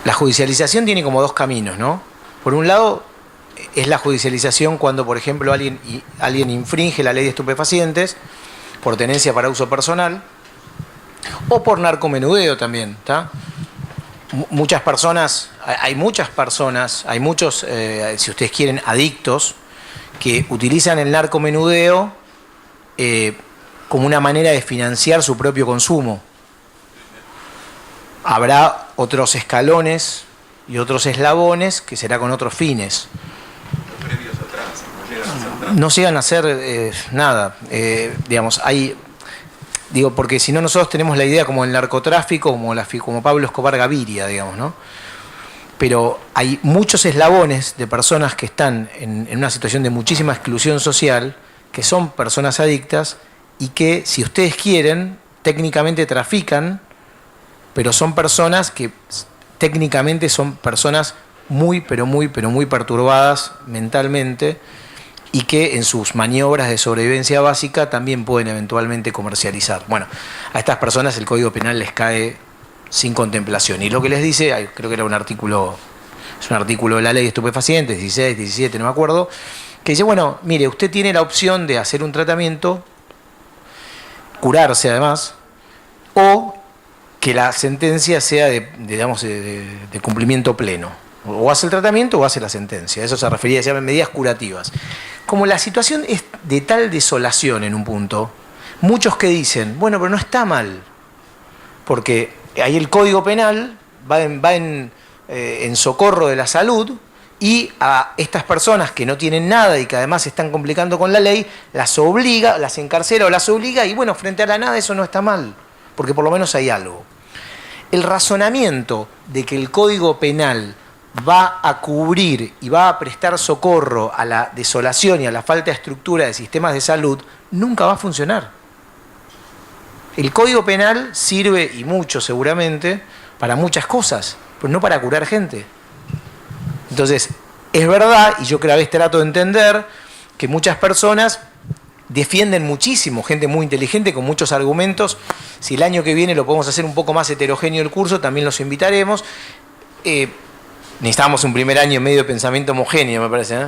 la judicialización tiene como 2 caminos, ¿no? Por un lado, es la judicialización cuando, por ejemplo, alguien infringe la ley de estupefacientes por tenencia para uso personal o por narcomenudeo también, ¿está? Muchas personas, hay muchos, si ustedes quieren, adictos que utilizan el narcomenudeo como una manera de financiar su propio consumo. Habrá otros escalones y otros eslabones que será con otros fines. No llegan a hacer nada. Digamos, digo, porque si no nosotros tenemos la idea como el narcotráfico, como Pablo Escobar Gaviria, digamos, ¿no? Pero hay muchos eslabones de personas que están en una situación de muchísima exclusión social, que son personas adictas y que, si ustedes quieren, técnicamente trafican, pero son personas que técnicamente son personas muy perturbadas mentalmente y que en sus maniobras de sobrevivencia básica también pueden eventualmente comercializar. Bueno, a estas personas el Código Penal les cae sin contemplación. Y lo que les dice, creo que era es un artículo de la ley de estupefacientes, 16, 17, no me acuerdo, que dice, bueno, mire, usted tiene la opción de hacer un tratamiento, curarse además, o que la sentencia sea de cumplimiento pleno. O hace el tratamiento o hace la sentencia. Eso se refería, se llaman medidas curativas. Como la situación es de tal desolación en un punto, muchos que dicen, bueno, pero no está mal, porque ahí el Código Penal va en socorro de la salud y a estas personas que no tienen nada y que además se están complicando con la ley, las obliga, las encarcela o las obliga y bueno, frente a la nada eso no está mal, porque por lo menos hay algo. El razonamiento de que el Código Penal va a cubrir y va a prestar socorro a la desolación y a la falta de estructura de sistemas de salud nunca va a funcionar. El Código Penal sirve, y mucho seguramente, para muchas cosas, pero no para curar gente. Entonces, Es verdad, y yo cada vez trato de entender, que muchas personas defienden muchísimo, gente muy inteligente con muchos argumentos. Si el año que viene lo podemos hacer un poco más heterogéneo el curso, también los invitaremos. Necesitábamos un primer año medio de pensamiento homogéneo, me parece, ¿eh?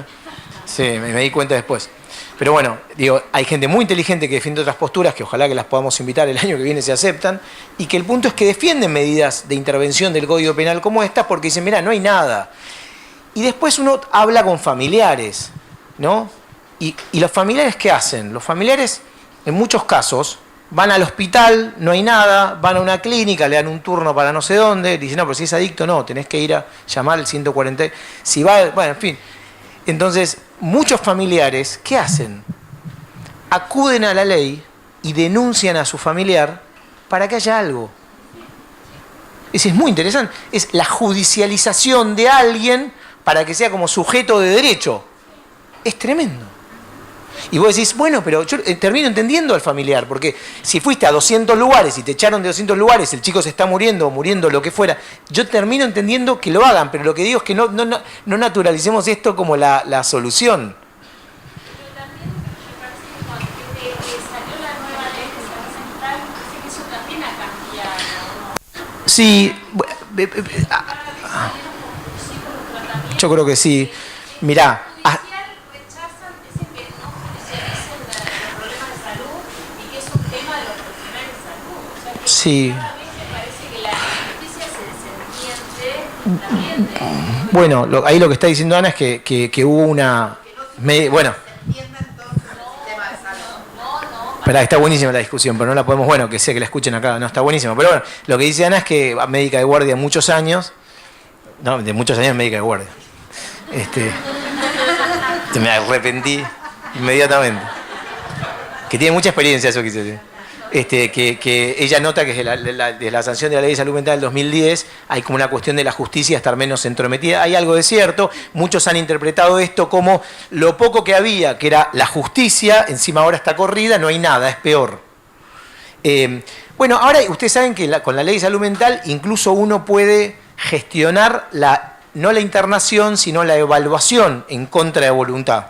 Sí, me di cuenta después. Pero bueno, digo, hay gente muy inteligente que defiende otras posturas, que ojalá que las podamos invitar el año que viene se aceptan, y que el punto es que defienden medidas de intervención del Código Penal como estas, porque dicen, mirá, no hay nada. Y después uno habla con familiares, ¿no? Y los familiares, ¿qué hacen? Los familiares, en muchos casos, van al hospital, no hay nada, van a una clínica, le dan un turno para no sé dónde, dicen, no, pero si es adicto, no, tenés que ir a llamar al 140. Si va, bueno, en fin. Entonces, muchos familiares, ¿qué hacen? Acuden a la ley y denuncian a su familiar para que haya algo. Es muy interesante. Es la judicialización de alguien para que sea como sujeto de derecho. Es tremendo. Y vos decís, bueno, pero yo termino entendiendo al familiar, porque si fuiste a 200 lugares y te echaron de 200 lugares, el chico se está muriendo o muriendo, lo que fuera, yo termino entendiendo que lo hagan, pero lo que digo es que no naturalicemos esto como la solución. Pero también me parece que cuando desde que salió la nueva ley de salud mental, me parece que eso también ha cambiado, ¿no? Sí, Salieron conclusivos los tratamientos. yo creo que sí. Mirá, Judicial rechazan, dicen que no judicialicen los problemas de salud y que es un tema de los profesionales de salud. O sea que sí. cada vez me parece que la justicia se desentiende también de... Bueno, ahí lo que está diciendo Ana es que hubo una... bueno, esperá, está buenísima la discusión, pero no la podemos, bueno, que sea que la escuchen acá, no, está buenísimo. Pero bueno, lo que dice Ana es que médica de guardia muchos años, no, de muchos años médica de guardia. Me arrepentí inmediatamente. Que tiene mucha experiencia, eso quise decir. Que ella nota que de la sanción de la Ley de Salud Mental del 2010 hay como una cuestión de la justicia estar menos entrometida. Hay algo de cierto, muchos han interpretado esto como lo poco que había, que era la justicia, encima ahora está corrida, no hay nada, es peor. Bueno, ahora ustedes saben que con la Ley de Salud Mental incluso uno puede gestionar no la internación, sino la evaluación en contra de voluntad.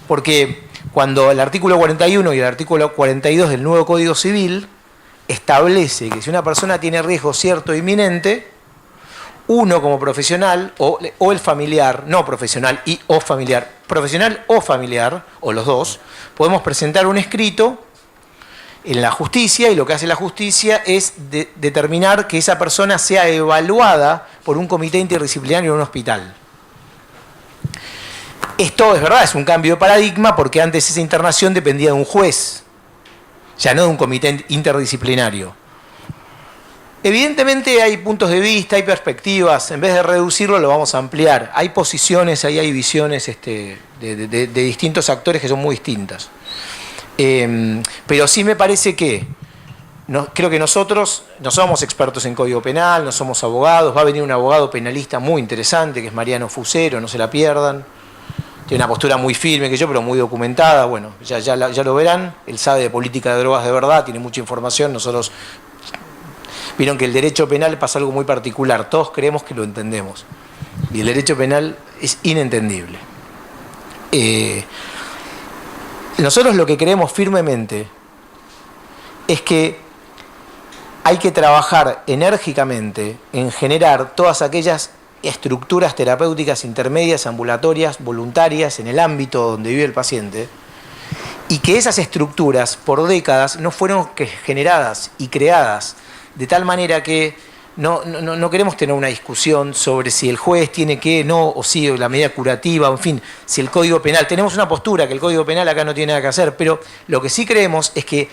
Porque cuando el artículo 41 y el artículo 42 del nuevo Código Civil establece que si una persona tiene riesgo cierto e inminente, uno como profesional o el familiar, no profesional o familiar, profesional o familiar, o los dos, podemos presentar un escrito en la justicia, y lo que hace la justicia es determinar que esa persona sea evaluada por un comité interdisciplinario en un hospital. Esto es verdad, es un cambio de paradigma, porque antes esa internación dependía de un juez, ya no de un comité interdisciplinario. Evidentemente hay puntos de vista, hay perspectivas, en vez de reducirlo lo vamos a ampliar. Hay posiciones, ahí hay visiones de distintos actores que son muy distintas. Pero sí me parece que, creo que nosotros no somos expertos en Código Penal, no somos abogados, va a venir un abogado penalista muy interesante, que es Mariano Fusero, no se la pierdan. Tiene una postura muy firme que yo, pero muy documentada. Bueno, ya lo verán. Él sabe de política de drogas de verdad, tiene mucha información. Nosotros, vieron que el derecho penal pasa algo muy particular. Todos creemos que lo entendemos. Y el derecho penal es inentendible. Nosotros lo que creemos firmemente es que hay que trabajar enérgicamente en generar todas aquellas estructuras terapéuticas intermedias, ambulatorias, voluntarias, en el ámbito donde vive el paciente, y que esas estructuras por décadas no fueron generadas y creadas de tal manera que no queremos tener una discusión sobre si el juez tiene que, no, o si la medida curativa, en fin, si el Código Penal, tenemos una postura que el Código Penal acá no tiene nada que hacer, pero lo que sí creemos es que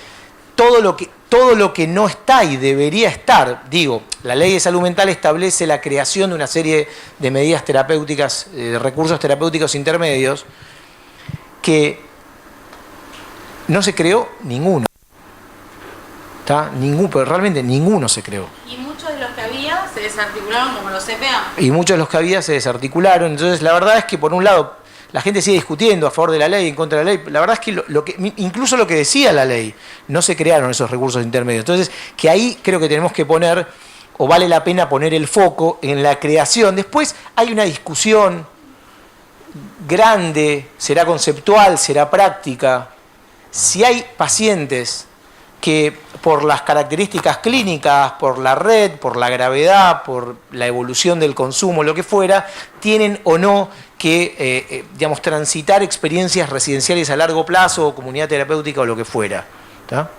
todo lo que no está y debería estar, digo, la Ley de Salud Mental establece la creación de una serie de medidas terapéuticas, de recursos terapéuticos intermedios, que no se creó ninguno. Pero realmente ninguno se creó. Y muchos de los que había se desarticularon como los CPA. Y muchos de los que había se desarticularon. Entonces, la verdad es que, por un lado, la gente sigue discutiendo a favor de la ley, en contra de la ley. La verdad es que, incluso lo que decía la ley, no se crearon esos recursos intermedios. Entonces, que ahí creo que tenemos que poner, o vale la pena poner el foco en la creación. Después hay una discusión grande, será conceptual, será práctica. Si hay pacientes que por las características clínicas, por la red, por la gravedad, por la evolución del consumo, lo que fuera, tienen o no que, digamos, transitar experiencias residenciales a largo plazo, o comunidad terapéutica o lo que fuera. ¿Tá?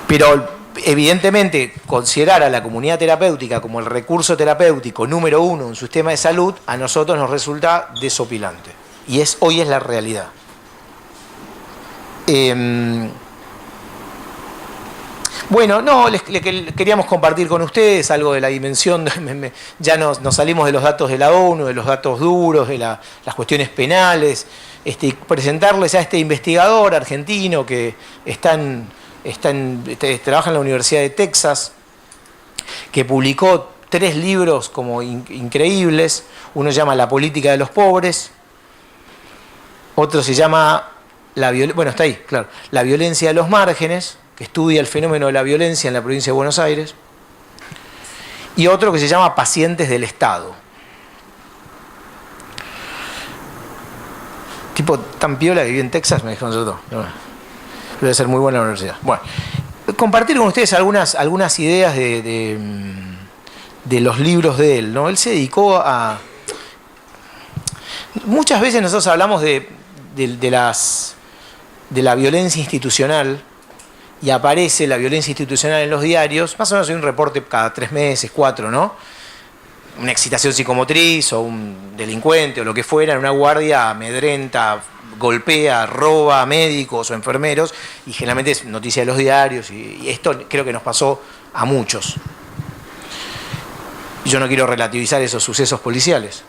Pero evidentemente considerar a la comunidad terapéutica como el recurso terapéutico número uno en un sistema de salud, a nosotros nos resulta desopilante. Y hoy es la realidad. Bueno, no, queríamos compartir con ustedes algo de la dimensión, ya nos salimos de los datos de la ONU, de los datos duros, de las cuestiones penales, presentarles a este investigador argentino que trabaja en la Universidad de Texas, que publicó 3 libros como increíbles. Uno se llama La política de los pobres, otro se llama La violencia de los márgenes, que estudia el fenómeno de la violencia en la provincia de Buenos Aires, y otro que se llama Pacientes del Estado. Tipo tan piola que vive en Texas, me dijo nosotros. Debe ser muy buena la universidad. Bueno, compartir con ustedes algunas ideas de los libros de él, ¿no? Él se dedicó a... Muchas veces nosotros hablamos de la violencia institucional, y aparece la violencia institucional en los diarios, más o menos hay un reporte cada 3 meses, 4, ¿no? Una excitación psicomotriz o un delincuente o lo que fuera en una guardia amedrenta, golpea, roba a médicos o enfermeros, y generalmente es noticia de los diarios, y esto creo que nos pasó a muchos. Yo no quiero relativizar esos sucesos policiales,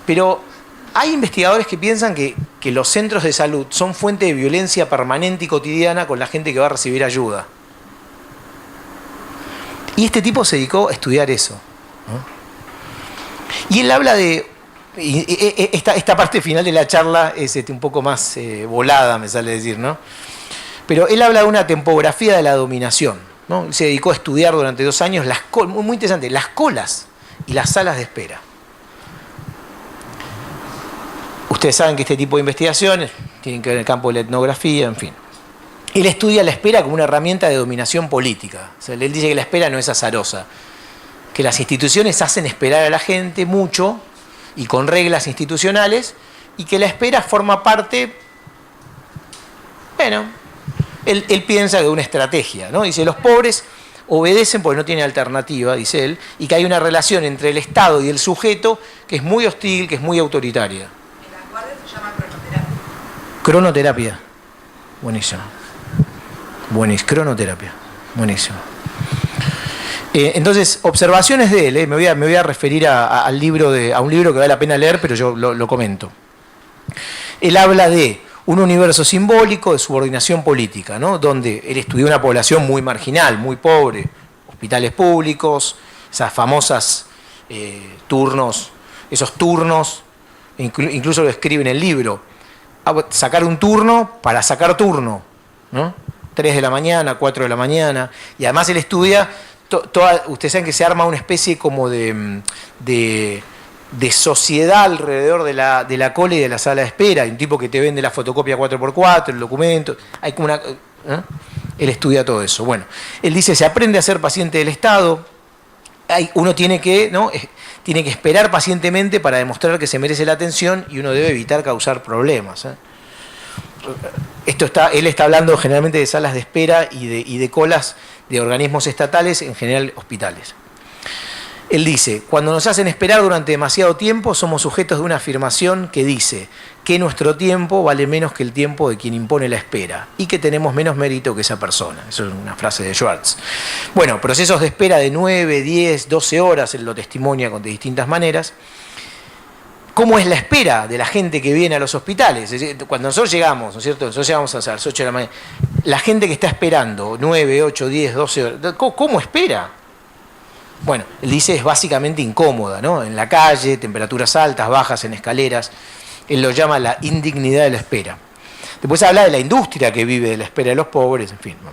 pero hay investigadores que piensan que los centros de salud son fuente de violencia permanente y cotidiana con la gente que va a recibir ayuda. Y este tipo se dedicó a estudiar eso, ¿no? Y él habla de... Esta parte final de la charla es un poco más volada, me sale decir, ¿no? Pero él habla de una tempografía de la dominación, ¿no? Él se dedicó a estudiar durante 2 años muy interesante, las colas y las salas de espera. Ustedes saben que este tipo de investigaciones tienen que ver en el campo de la etnografía, en fin. Él estudia la espera como una herramienta de dominación política. O sea, él dice que la espera no es azarosa, que las instituciones hacen esperar a la gente mucho y con reglas institucionales, y que la espera forma parte, bueno, él piensa de una estrategia, ¿no? Dice, los pobres obedecen porque no tienen alternativa, dice él, y que hay una relación entre el Estado y el sujeto que es muy hostil, que es muy autoritaria. Se llama cronoterapia. Cronoterapia. Buenísimo. Buenísimo. Cronoterapia. Buenísimo. Entonces, observaciones de él. Me voy a referir a un libro que vale la pena leer, pero yo lo comento. Él habla de un universo simbólico de subordinación política, ¿no? Donde él estudió una población muy marginal, muy pobre, hospitales públicos, esas famosas turnos, esos turnos. Incluso lo escribe en el libro, sacar un turno para sacar turno, ¿no? 3 de la mañana, 4 de la mañana, y además él estudia, ustedes saben que se arma una especie como de sociedad alrededor de la cola y de la sala de espera. Hay un tipo que te vende la fotocopia 4x4, el documento, hay como una... Él estudia todo eso. Bueno, él dice, se aprende a ser paciente del Estado, uno tiene que esperar pacientemente para demostrar que se merece la atención, y uno debe evitar causar problemas. Él está hablando generalmente de salas de espera y de colas de organismos estatales, en general hospitales. Él dice, cuando nos hacen esperar durante demasiado tiempo, somos sujetos de una afirmación que dice que nuestro tiempo vale menos que el tiempo de quien impone la espera y que tenemos menos mérito que esa persona. Eso es una frase de Schwartz. Bueno, procesos de espera de 9, 10, 12 horas, él lo testimonia de distintas maneras. ¿Cómo es la espera de la gente que viene a los hospitales? Es decir, cuando nosotros llegamos, ¿no es cierto? Nosotros llegamos a las 8 de la mañana. La gente que está esperando 9, 8, 10, 12 horas, ¿cómo espera? Bueno, él dice es básicamente incómoda, ¿no? En la calle, temperaturas altas, bajas, en escaleras. Él lo llama la indignidad de la espera. Después habla de la industria que vive de la espera de los pobres, en fin, ¿no?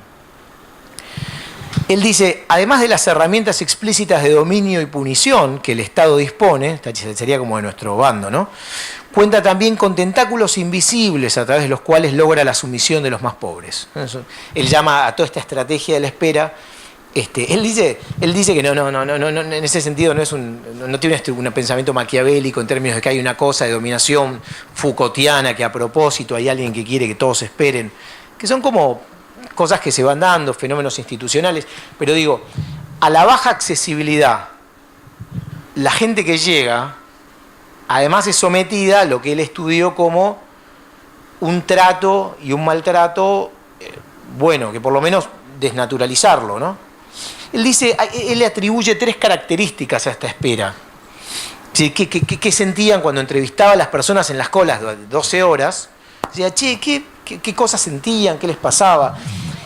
Él dice, además de las herramientas explícitas de dominio y punición que el Estado dispone, esta sería como de nuestro bando, ¿no? Cuenta también con tentáculos invisibles a través de los cuales logra la sumisión de los más pobres. Él llama a toda esta estrategia de la espera. Él dice que no, en ese sentido no tiene un pensamiento maquiavélico en términos de que hay una cosa de dominación Foucaultiana, que a propósito hay alguien que quiere que todos esperen, que son como cosas que se van dando, fenómenos institucionales, pero digo, a la baja accesibilidad, la gente que llega, además es sometida a lo que él estudió como un trato y un maltrato, bueno, que por lo menos desnaturalizarlo, ¿no? Él dice, él le atribuye 3 características a esta espera. ¿Qué sentían cuando entrevistaba a las personas en las colas de 12 horas? Decía, ¿qué cosas sentían? ¿Qué les pasaba?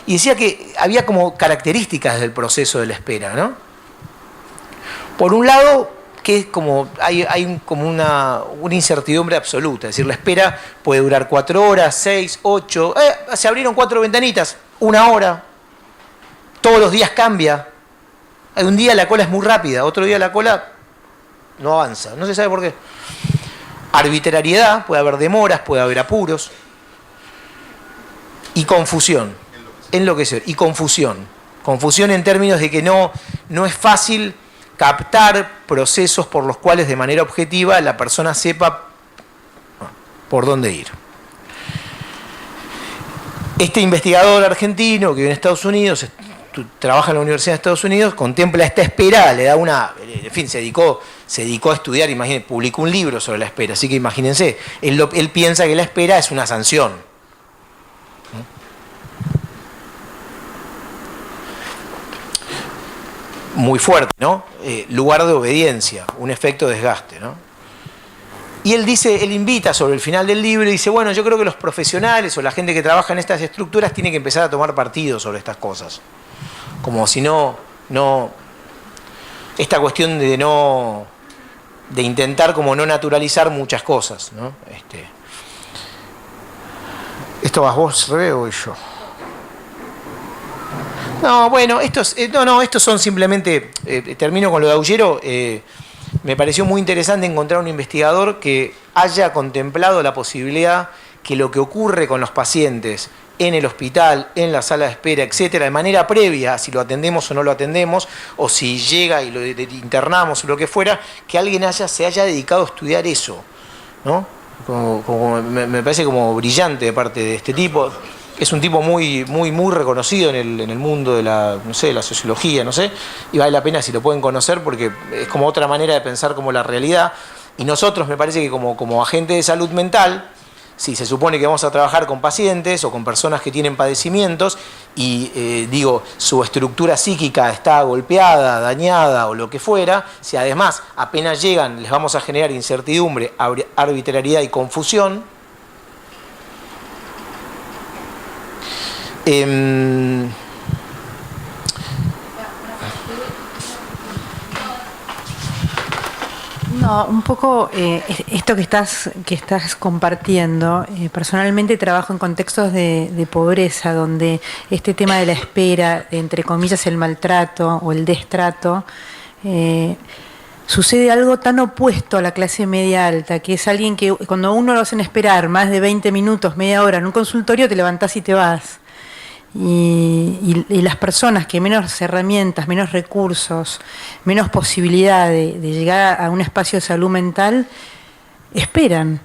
Y decía que había como características del proceso de la espera, ¿no? Por un lado, que es como hay como una incertidumbre absoluta. Es decir, la espera puede durar 4 horas, 6, 8. Se abrieron 4 ventanitas, 1 hora. Todos los días cambia. Un día la cola es muy rápida, otro día la cola no avanza. No se sabe por qué. Arbitrariedad, puede haber demoras, puede haber apuros. Y confusión. Enloquecer. Y confusión. Confusión en términos de que no es fácil captar procesos por los cuales de manera objetiva la persona sepa por dónde ir. Este investigador argentino que vive en Estados Unidos, trabaja en la Universidad de Estados Unidos, contempla esta espera, le da en fin, se dedicó a estudiar, imagínense, publicó un libro sobre la espera, así que imagínense, él piensa que la espera es una sanción. Muy fuerte, ¿no? Lugar de obediencia, un efecto desgaste, ¿no? Y él invita sobre el final del libro y dice, bueno, yo creo que los profesionales o la gente que trabaja en estas estructuras tiene que empezar a tomar partido sobre estas cosas. Como si no esta cuestión de intentar como no naturalizar muchas cosas, ¿no? ¿Esto vas vos, Rebe, o yo? No, bueno, estos son simplemente, termino con lo de Aullero, me pareció muy interesante encontrar un investigador que haya contemplado la posibilidad que lo que ocurre con los pacientes en el hospital, en la sala de espera, etcétera, de manera previa, si lo atendemos o no lo atendemos, o si llega y lo internamos o lo que fuera, que alguien se haya dedicado a estudiar eso, ¿no? Me parece como brillante de parte de este tipo. Es un tipo muy reconocido en el mundo de la sociología, y vale la pena si lo pueden conocer porque es como otra manera de pensar como la realidad. Y nosotros me parece que como agentes de salud mental, si se supone que vamos a trabajar con pacientes o con personas que tienen padecimientos y su estructura psíquica está golpeada, dañada o lo que fuera, si además apenas llegan les vamos a generar incertidumbre, arbitrariedad y confusión, no, un poco esto que estás compartiendo. Personalmente trabajo en contextos de pobreza, donde este tema de la espera, entre comillas el maltrato o el destrato, sucede algo tan opuesto a la clase media alta, que es alguien que cuando uno lo hacen esperar más de 20 minutos, media hora en un consultorio, te levantás y te vas. Y las personas que menos herramientas, menos recursos, menos posibilidad de llegar a un espacio de salud mental, esperan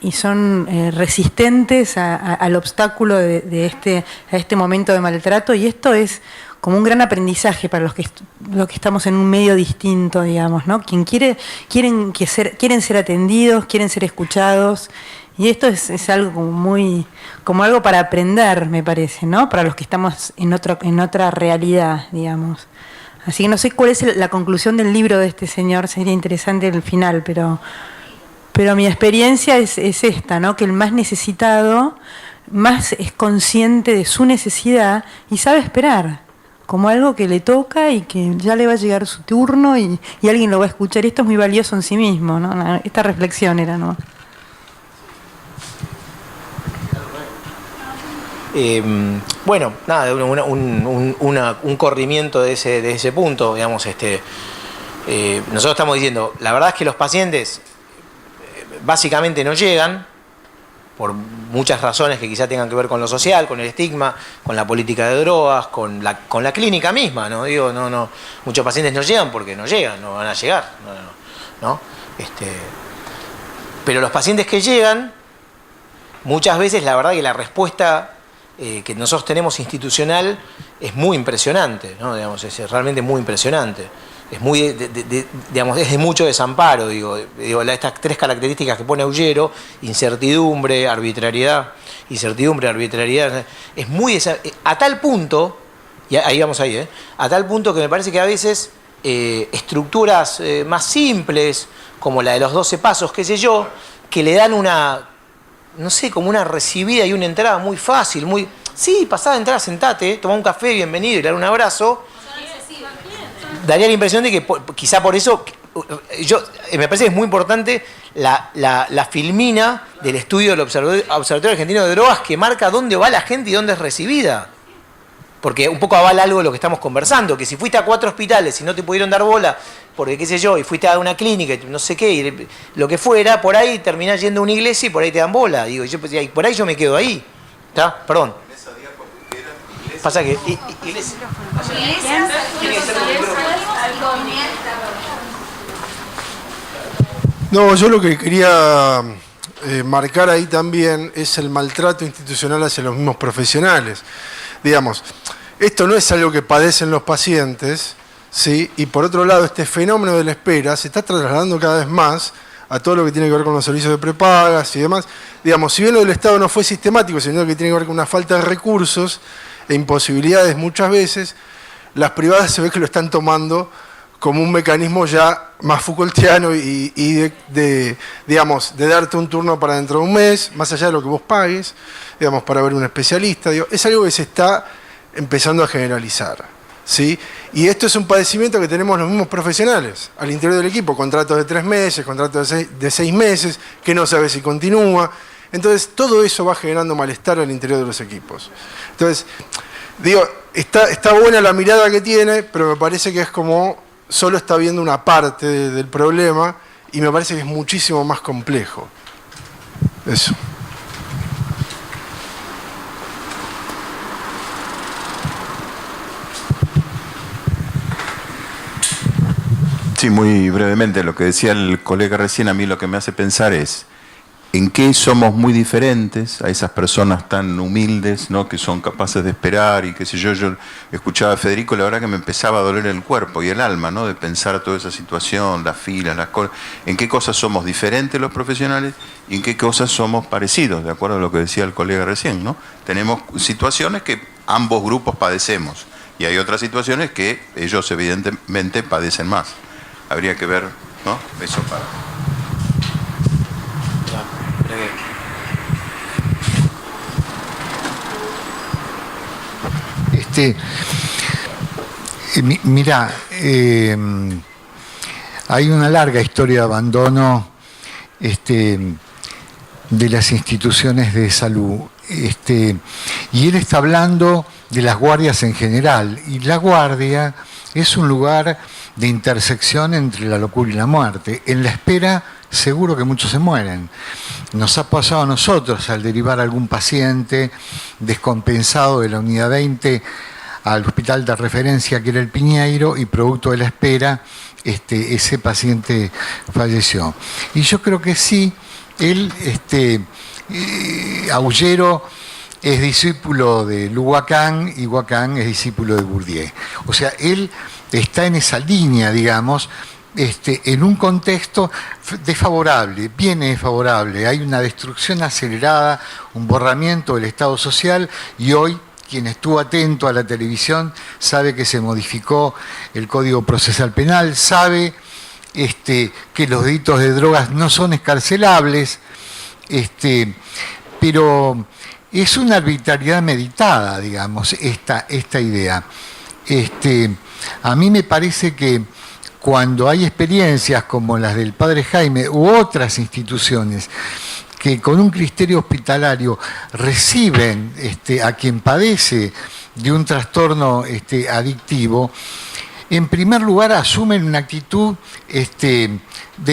y son resistentes al obstáculo de este momento de maltrato, y esto es como un gran aprendizaje para los que estamos en un medio distinto, digamos, ¿no? Quieren ser atendidos, quieren ser escuchados. Y esto es algo como algo para aprender, me parece, ¿no? Para los que estamos en otra realidad, digamos. Así que no sé cuál es la conclusión del libro de este señor, sería interesante el final, pero mi experiencia es esta, ¿no? Que el más necesitado más es consciente de su necesidad y sabe esperar, como algo que le toca y que ya le va a llegar su turno y alguien lo va a escuchar. Esto es muy valioso en sí mismo, ¿no? Esta reflexión era, ¿no? Bueno, nada, un corrimiento de ese punto, digamos, nosotros estamos diciendo, la verdad es que los pacientes básicamente no llegan, por muchas razones que quizá tengan que ver con lo social, con el estigma, con la política de drogas, con la clínica misma, ¿no? Digo, no, muchos pacientes no llegan porque no llegan, no van a llegar, ¿no? Pero los pacientes que llegan, muchas veces la verdad que la respuesta que nosotros tenemos institucional es muy impresionante, ¿no? Digamos, es realmente muy impresionante. Es muy, digamos, es de mucho desamparo, digo, estas tres características que pone Aullero: incertidumbre, arbitrariedad, es muy a tal punto, y ahí vamos ahí, a tal punto que me parece que a veces estructuras más simples, como la de los 12 pasos, qué sé yo, que le dan una, no sé, como una recibida y una entrada muy fácil, sí, pasada, entrar, sentate, toma un café, bienvenido, y dar un abrazo. Daría la impresión de que quizá por eso, me parece que es muy importante la filmina del estudio del Observatorio Argentino de Drogas, que marca dónde va la gente y dónde es recibida. Porque un poco avala algo de lo que estamos conversando, que si fuiste a 4 hospitales y no te pudieron dar bola, porque qué sé yo, y fuiste a una clínica, no sé qué, y lo que fuera, por ahí terminás yendo a una iglesia y por ahí te dan bola. Digo, por ahí yo me quedo ahí. ¿Está? Perdón. Pasa que iglesia. No, yo lo que quería marcar ahí también es el maltrato institucional hacia los mismos profesionales. Digamos, esto no es algo que padecen los pacientes, ¿sí? Y por otro lado, este fenómeno de la espera se está trasladando cada vez más a todo lo que tiene que ver con los servicios de prepagas y demás. Digamos, si bien lo del Estado no fue sistemático, sino que tiene que ver con una falta de recursos e imposibilidades muchas veces, las privadas se ve que lo están tomando como un mecanismo ya más Foucaultiano y digamos, de darte un turno para dentro de un mes, más allá de lo que vos pagues, digamos, para ver un especialista. Digo, es algo que se está empezando a generalizar, ¿sí? Y esto es un padecimiento que tenemos los mismos profesionales al interior del equipo: contratos de 3 meses, contratos de 6 meses, que no sabe si continúa. Entonces, todo eso va generando malestar al interior de los equipos. Entonces, digo, está buena la mirada que tiene, pero me parece que es como solo está viendo una parte del problema, y me parece que es muchísimo más complejo. Eso. Sí, muy brevemente, lo que decía el colega recién, a mí lo que me hace pensar es en qué somos muy diferentes a esas personas tan humildes, ¿no?, que son capaces de esperar y qué sé yo. Yo escuchaba a Federico, la verdad que me empezaba a doler el cuerpo y el alma, ¿no?, de pensar toda esa situación, las filas, las cosas, en qué cosas somos diferentes los profesionales y en qué cosas somos parecidos, de acuerdo a lo que decía el colega recién, ¿no? Tenemos situaciones que ambos grupos padecemos y hay otras situaciones que ellos evidentemente padecen más. Habría que ver, ¿no?, eso para... Mira, hay una larga historia de abandono de las instituciones de salud, y él está hablando de las guardias en general, y la guardia es un lugar de intersección entre la locura y la muerte. En la espera seguro que muchos se mueren. Nos ha pasado a nosotros al derivar a algún paciente descompensado de la unidad 20 al hospital de referencia que era el Piñeiro, y producto de la espera ese paciente falleció. Y yo creo que sí, él, Aullero es discípulo de Luhuacán y Huacán es discípulo de Bourdieu. O sea, él está en esa línea, digamos, en un contexto desfavorable, bien desfavorable. Hay una destrucción acelerada, un borramiento del Estado social, y hoy quien estuvo atento a la televisión sabe que se modificó el Código Procesal Penal, sabe que los delitos de drogas no son excarcelables, pero es una arbitrariedad meditada, digamos, esta idea. A mí me parece que cuando hay experiencias como las del padre Jaime u otras instituciones que con un criterio hospitalario reciben a quien padece de un trastorno adictivo, en primer lugar asumen una actitud de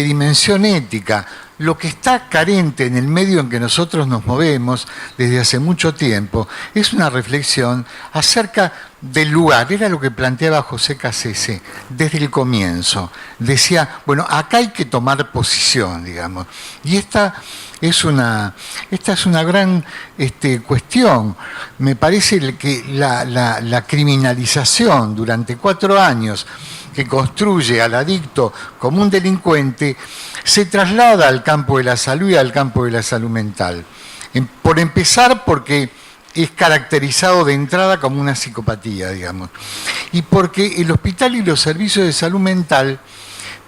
dimensión ética. Lo que está carente en el medio en que nosotros nos movemos desde hace mucho tiempo es una reflexión acerca del lugar. Era lo que planteaba José Cassese desde el comienzo. Decía, bueno, acá hay que tomar posición, digamos. Y esta es una gran cuestión. Me parece que la criminalización durante 4 años que construye al adicto como un delincuente, se traslada al campo de la salud y al campo de la salud mental. Por empezar, porque es caracterizado de entrada como una psicopatía, digamos. Y porque el hospital y los servicios de salud mental,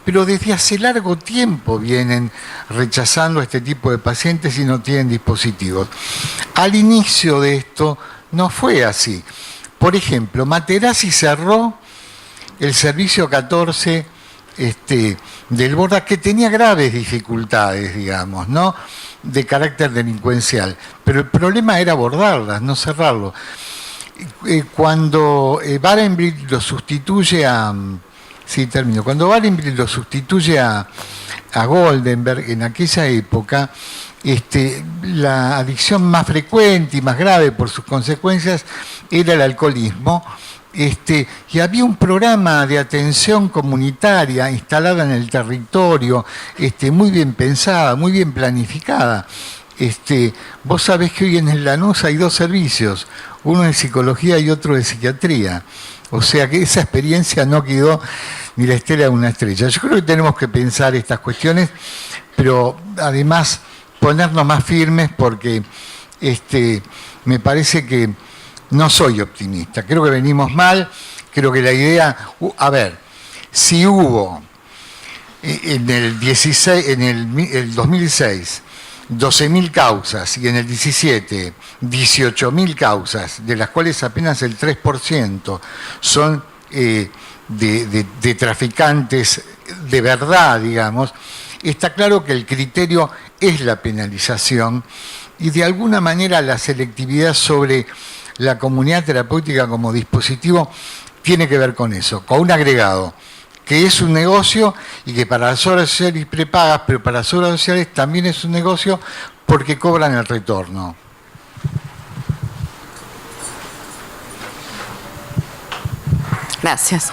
pero desde hace largo tiempo vienen rechazando a este tipo de pacientes y no tienen dispositivos. Al inicio de esto no fue así. Por ejemplo, Materazzi cerró el servicio 14 del Borda, que tenía graves dificultades, digamos, ¿no?, de carácter delincuencial. Pero el problema era abordarlas, no cerrarlo. Cuando Barenbrink lo sustituye a... Sí, termino. Cuando Barenbrink lo sustituye a Goldenberg en aquella época, la adicción más frecuente y más grave por sus consecuencias era el alcoholismo. Y había un programa de atención comunitaria instalada en el territorio, muy bien pensada, muy bien planificada. Vos sabés que hoy en Lanús hay 2 servicios, uno de psicología y otro de psiquiatría. O sea que esa experiencia no quedó ni la estela de una estrella. Yo creo que tenemos que pensar estas cuestiones, pero además ponernos más firmes, porque me parece que no soy optimista. Creo que venimos mal. Creo que la idea... A ver, si hubo en el 2006 12.000 causas y en el 17 18.000 causas, de las cuales apenas el 3% son de traficantes de verdad, digamos, está claro que el criterio es la penalización y de alguna manera la selectividad sobre la comunidad terapéutica como dispositivo tiene que ver con eso, con un agregado, que es un negocio y que para las obras sociales y prepagas, pero para las obras sociales también es un negocio porque cobran el retorno. Gracias.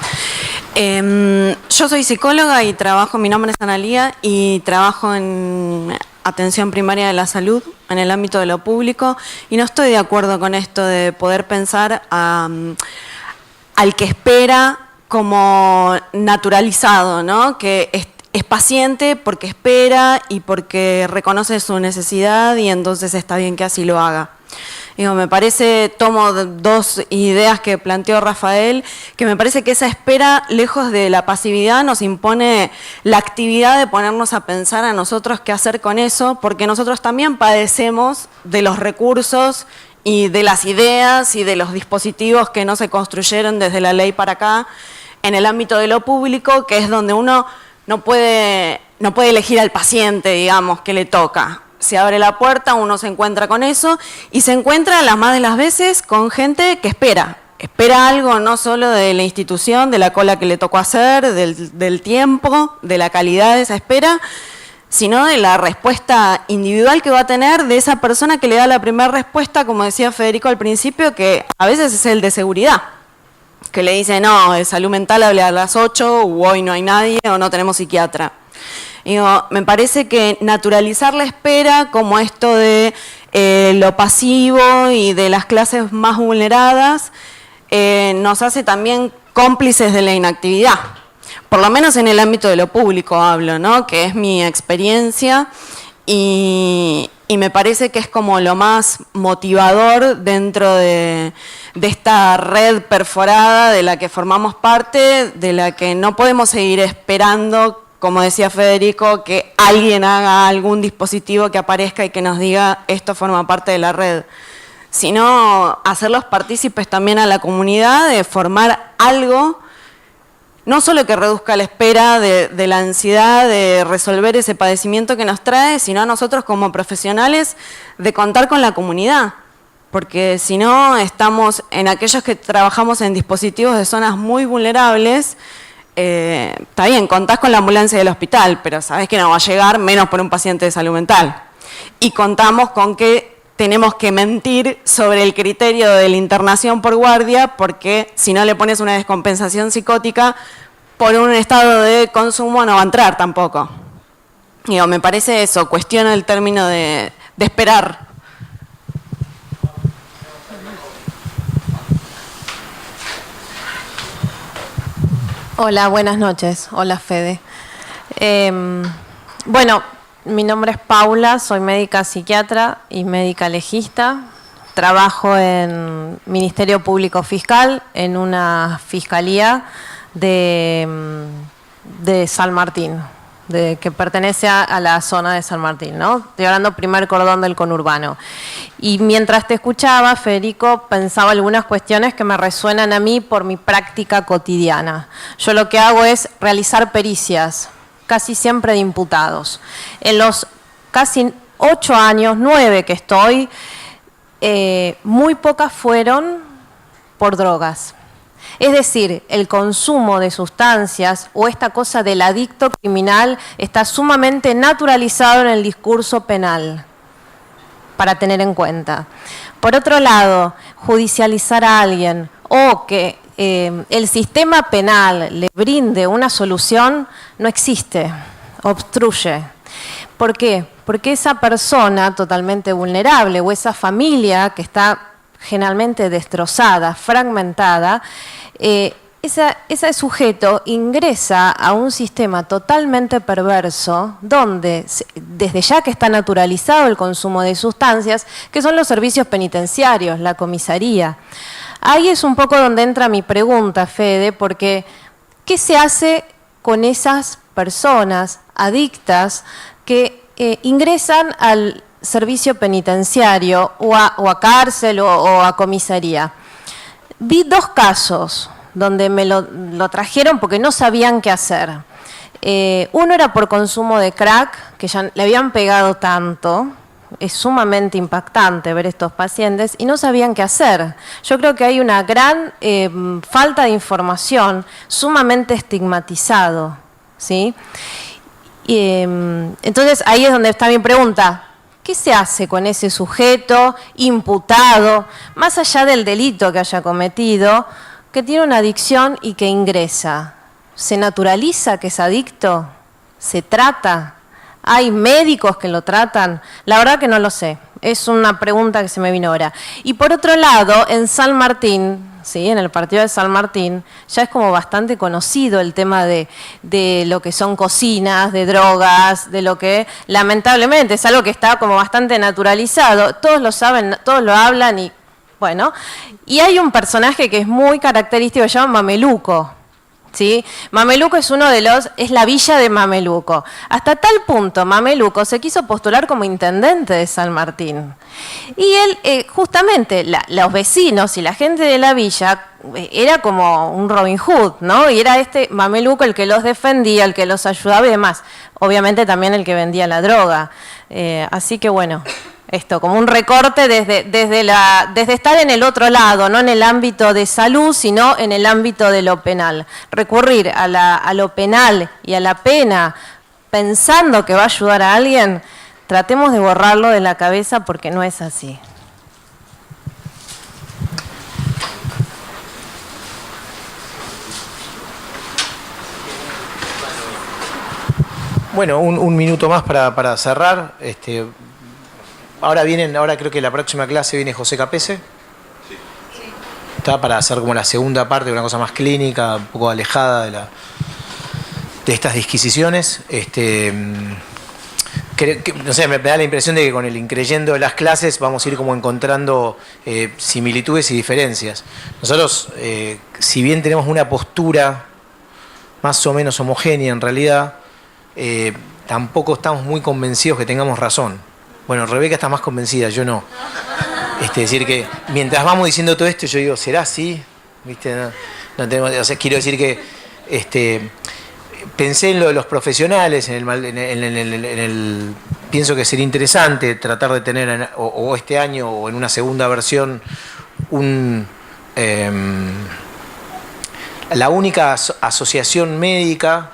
Yo soy psicóloga y trabajo, mi nombre es Analía, y trabajo en atención primaria de la salud, en el ámbito de lo público, y no estoy de acuerdo con esto de poder pensar al que espera como naturalizado, ¿no? Que es paciente porque espera y porque reconoce su necesidad y entonces está bien que así lo haga. Digo, me parece, tomo 2 ideas que planteó Rafael, que me parece que esa espera, lejos de la pasividad, nos impone la actividad de ponernos a pensar a nosotros qué hacer con eso, porque nosotros también padecemos de los recursos y de las ideas y de los dispositivos que no se construyeron desde la ley para acá, en el ámbito de lo público, que es donde uno no puede elegir al paciente, digamos, que le toca. Se abre la puerta, uno se encuentra con eso y se encuentra las más de las veces con gente que espera algo no solo de la institución, de la cola que le tocó hacer, del tiempo, de la calidad de esa espera, sino de la respuesta individual que va a tener de esa persona que le da la primera respuesta, como decía Federico al principio, que a veces es el de seguridad, que le dice, no, de salud mental hable a las 8, o hoy no hay nadie, o no tenemos psiquiatra. Digo, me parece que naturalizar la espera como esto de lo pasivo y de las clases más vulneradas nos hace también cómplices de la inactividad. Por lo menos en el ámbito de lo público hablo, ¿no? Que es mi experiencia y me parece que es como lo más motivador dentro de esta red perforada de la que formamos parte, de la que no podemos seguir esperando, como decía Federico, que alguien haga algún dispositivo que aparezca y que nos diga esto forma parte de la red, sino hacerlos partícipes también a la comunidad de formar algo, no solo que reduzca la espera de la ansiedad de resolver ese padecimiento que nos trae, sino a nosotros como profesionales de contar con la comunidad. Porque si no, estamos en aquellos que trabajamos en dispositivos de zonas muy vulnerables. Está bien, contás con la ambulancia del hospital, pero sabés que no va a llegar, menos por un paciente de salud mental. Y contamos con que tenemos que mentir sobre el criterio de la internación por guardia, porque si no le pones una descompensación psicótica, por un estado de consumo no va a entrar tampoco. Digo, me parece eso, cuestiono el término de esperar. Hola, buenas noches. Hola, Fede. Bueno, mi nombre es Paula, soy médica psiquiatra y médica legista. Trabajo en Ministerio Público Fiscal, en una fiscalía de San Martín, que pertenece a la zona de San Martín, ¿no? Estoy hablando primer cordón del conurbano. Y mientras te escuchaba, Federico, pensaba algunas cuestiones que me resuenan a mí por mi práctica cotidiana. Yo lo que hago es realizar pericias, casi siempre de imputados. En los casi 8 años, 9 que estoy, muy pocas fueron por drogas. Es decir, el consumo de sustancias o esta cosa del adicto criminal está sumamente naturalizado en el discurso penal, para tener en cuenta. Por otro lado, judicializar a alguien o que el sistema penal le brinde una solución no existe, obstruye. ¿Por qué? Porque esa persona totalmente vulnerable o esa familia que está generalmente destrozada, fragmentada, ese sujeto ingresa a un sistema totalmente perverso donde desde ya que está naturalizado el consumo de sustancias, que son los servicios penitenciarios, la comisaría. Ahí es un poco donde entra mi pregunta, Fede, porque ¿qué se hace con esas personas adictas que ingresan al servicio penitenciario o a cárcel o a comisaría? Vi 2 casos donde me lo trajeron porque no sabían qué hacer. Uno era por consumo de crack, que ya le habían pegado tanto. Es sumamente impactante ver estos pacientes y no sabían qué hacer. Yo creo que hay una gran falta de información, sumamente estigmatizado, ¿sí? Entonces ahí es donde está mi pregunta. ¿Qué se hace con ese sujeto imputado, más allá del delito que haya cometido, que tiene una adicción y que ingresa? ¿Se naturaliza que es adicto? ¿Se trata? ¿Hay médicos que lo tratan? La verdad que no lo sé. Es una pregunta que se me vino ahora. Y por otro lado, en San Martín, ¿sí? En el partido de San Martín, ya es como bastante conocido el tema de lo que son cocinas, de drogas, de lo que lamentablemente es algo que está como bastante naturalizado. Todos lo saben, todos lo hablan y bueno. Y hay un personaje que es muy característico, que se llama Mameluco. ¿Sí? Mameluco es es la villa de Mameluco. Hasta tal punto Mameluco se quiso postular como intendente de San Martín. Y él, justamente, los vecinos y la gente de la villa, era como un Robin Hood, ¿no? Y era Mameluco el que los defendía, el que los ayudaba y demás. Obviamente también el que vendía la droga. Así que bueno, esto, como un recorte desde estar en el otro lado, no en el ámbito de salud, sino en el ámbito de lo penal. Recurrir a lo penal y a la pena pensando que va a ayudar a alguien, tratemos de borrarlo de la cabeza porque no es así. Bueno, un minuto más para cerrar. Ahora creo que la próxima clase viene José Capese. Sí. Está para hacer como la segunda parte, una cosa más clínica, un poco alejada de estas disquisiciones. No sé, me da la impresión de que con el increyendo de las clases vamos a ir como encontrando similitudes y diferencias. Nosotros, si bien tenemos una postura más o menos homogénea en realidad, tampoco estamos muy convencidos que tengamos razón. Bueno, Rebeca está más convencida, yo no. Es decir, que mientras vamos diciendo todo esto, yo digo, ¿será así? ¿Viste? No tenemos, o sea, quiero decir que Pensé en lo de los profesionales, pienso que sería interesante tratar de tener, o este año o en una segunda versión, la única asociación médica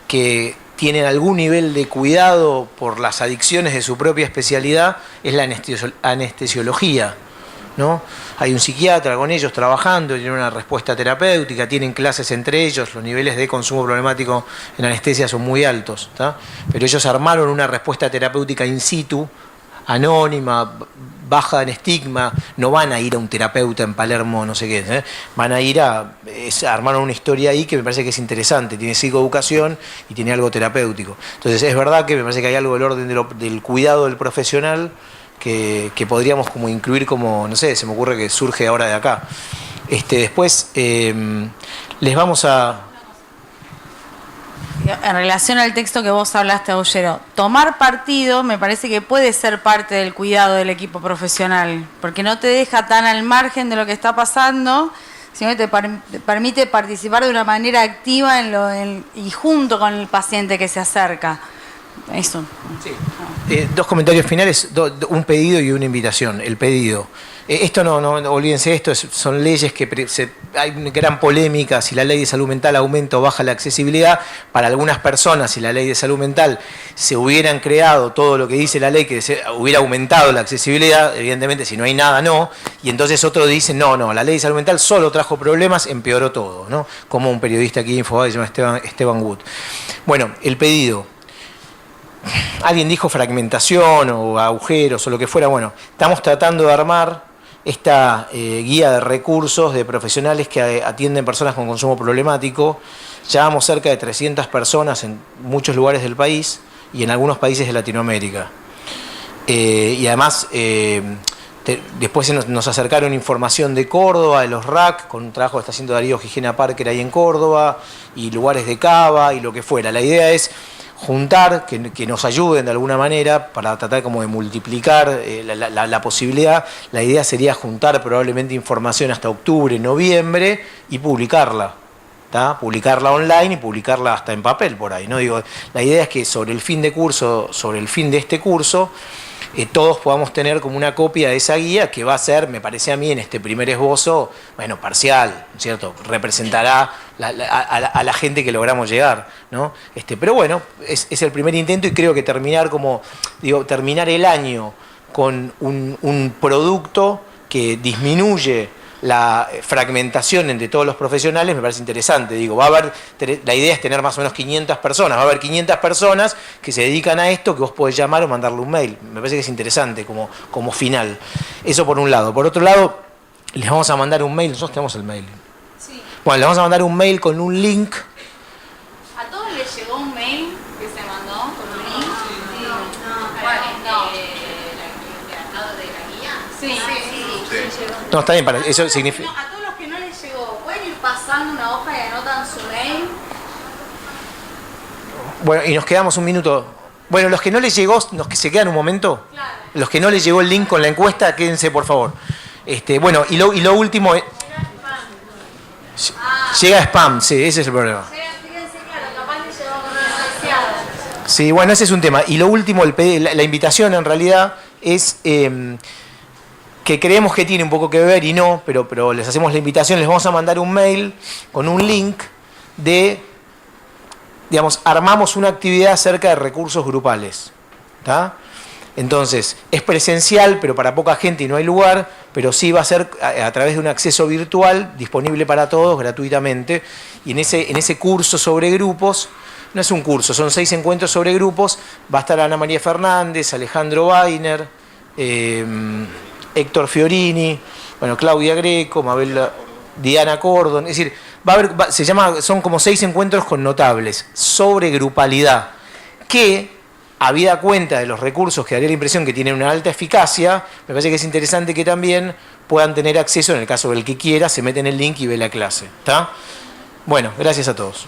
que tiene algún nivel de cuidado por las adicciones de su propia especialidad es la anestesiología, ¿no? Hay un psiquiatra con ellos trabajando, tienen una respuesta terapéutica, tienen clases entre ellos, los niveles de consumo problemático en anestesia son muy altos, ¿tá? Pero ellos armaron una respuesta terapéutica in situ, anónima, baja en estigma, no van a ir a un terapeuta en Palermo, no sé qué, van a ir armaron una historia ahí que me parece que es interesante, tiene psicoeducación y tiene algo terapéutico. Entonces es verdad que me parece que hay algo del orden del cuidado del profesional que podríamos como incluir como, no sé, se me ocurre que surge ahora de acá. Después les vamos a... En relación al texto que vos hablaste, Aullero, tomar partido me parece que puede ser parte del cuidado del equipo profesional, porque no te deja tan al margen de lo que está pasando, sino que te permite participar de una manera activa y junto con el paciente que se acerca. Eso. Sí. Dos comentarios finales, un pedido y una invitación. El pedido. Esto no olvídense, son leyes que hay una gran polémica si la ley de salud mental aumenta o baja la accesibilidad. Para algunas personas, si la ley de salud mental se hubieran creado todo lo que dice la ley, que hubiera aumentado la accesibilidad, evidentemente si no hay nada, no. Y entonces otros dicen, no, la ley de salud mental solo trajo problemas, empeoró todo, ¿no? Como un periodista aquí en Infobae se llama Esteban Wood. Bueno, el pedido. Alguien dijo fragmentación o agujeros o lo que fuera. Bueno, estamos tratando de armar esta guía de recursos de profesionales que atienden personas con consumo problemático. Llevamos cerca de 300 personas en muchos lugares del país y en algunos países de Latinoamérica. Y además, después nos acercaron información de Córdoba, de los RAC, con un trabajo que está haciendo Darío Gijena Parker ahí en Córdoba, y lugares de Cava y lo que fuera. La idea es juntar, que nos ayuden de alguna manera para tratar como de multiplicar la posibilidad. La idea sería juntar probablemente información hasta octubre, noviembre y publicarla. ¿Tá? Publicarla online y publicarla hasta en papel por ahí, ¿no? Digo, la idea es que sobre el fin de este curso, todos podamos tener como una copia de esa guía que va a ser, me parece a mí, en este primer esbozo, bueno, parcial, ¿cierto? Representará a la gente que logramos llegar, ¿no? Pero bueno, es el primer intento y creo que terminar el año con un producto que disminuye la fragmentación entre todos los profesionales me parece interesante. La idea es tener más o menos 500 personas. Va a haber 500 personas que se dedican a esto, que vos podés llamar o mandarle un mail. Me parece que es interesante como final. Eso por un lado. Por otro lado, les vamos a mandar un mail. Nosotros tenemos el mail. Sí. Bueno, les vamos a mandar un mail con un link. ¿A todos les llegó un mail que se mandó con un link? Sí. No, está bien, eso significa... A todos los que no les llegó, ¿pueden ir pasando una hoja y anotan su mail? Bueno, y nos quedamos un minuto. Bueno, los que no les llegó, se quedan un momento. Claro. Los que no les llegó el link con la encuesta, quédense por favor. Bueno, y lo último... Llega spam, sí, ese es el problema. Fíjense, claro, capaz les llegó con una deseada. Sí, bueno, ese es un tema. Y lo último, la invitación en realidad es... que creemos que tiene un poco que ver y no, pero les hacemos la invitación, les vamos a mandar un mail con un link armamos una actividad acerca de recursos grupales. ¿Tá? Entonces, es presencial, pero para poca gente y no hay lugar, pero sí va a ser a través de un acceso virtual, disponible para todos gratuitamente, y en ese curso sobre grupos, no es un curso, son 6 encuentros sobre grupos, va a estar Ana María Fernández, Alejandro Weiner, Héctor Fiorini, bueno, Claudia Greco, Diana Cordon, es decir, son como 6 encuentros con notables sobre grupalidad, que, habida cuenta de los recursos que daría la impresión que tienen una alta eficacia, me parece que es interesante que también puedan tener acceso, en el caso del que quiera, se mete en el link y ve la clase. ¿Tá? Bueno, gracias a todos.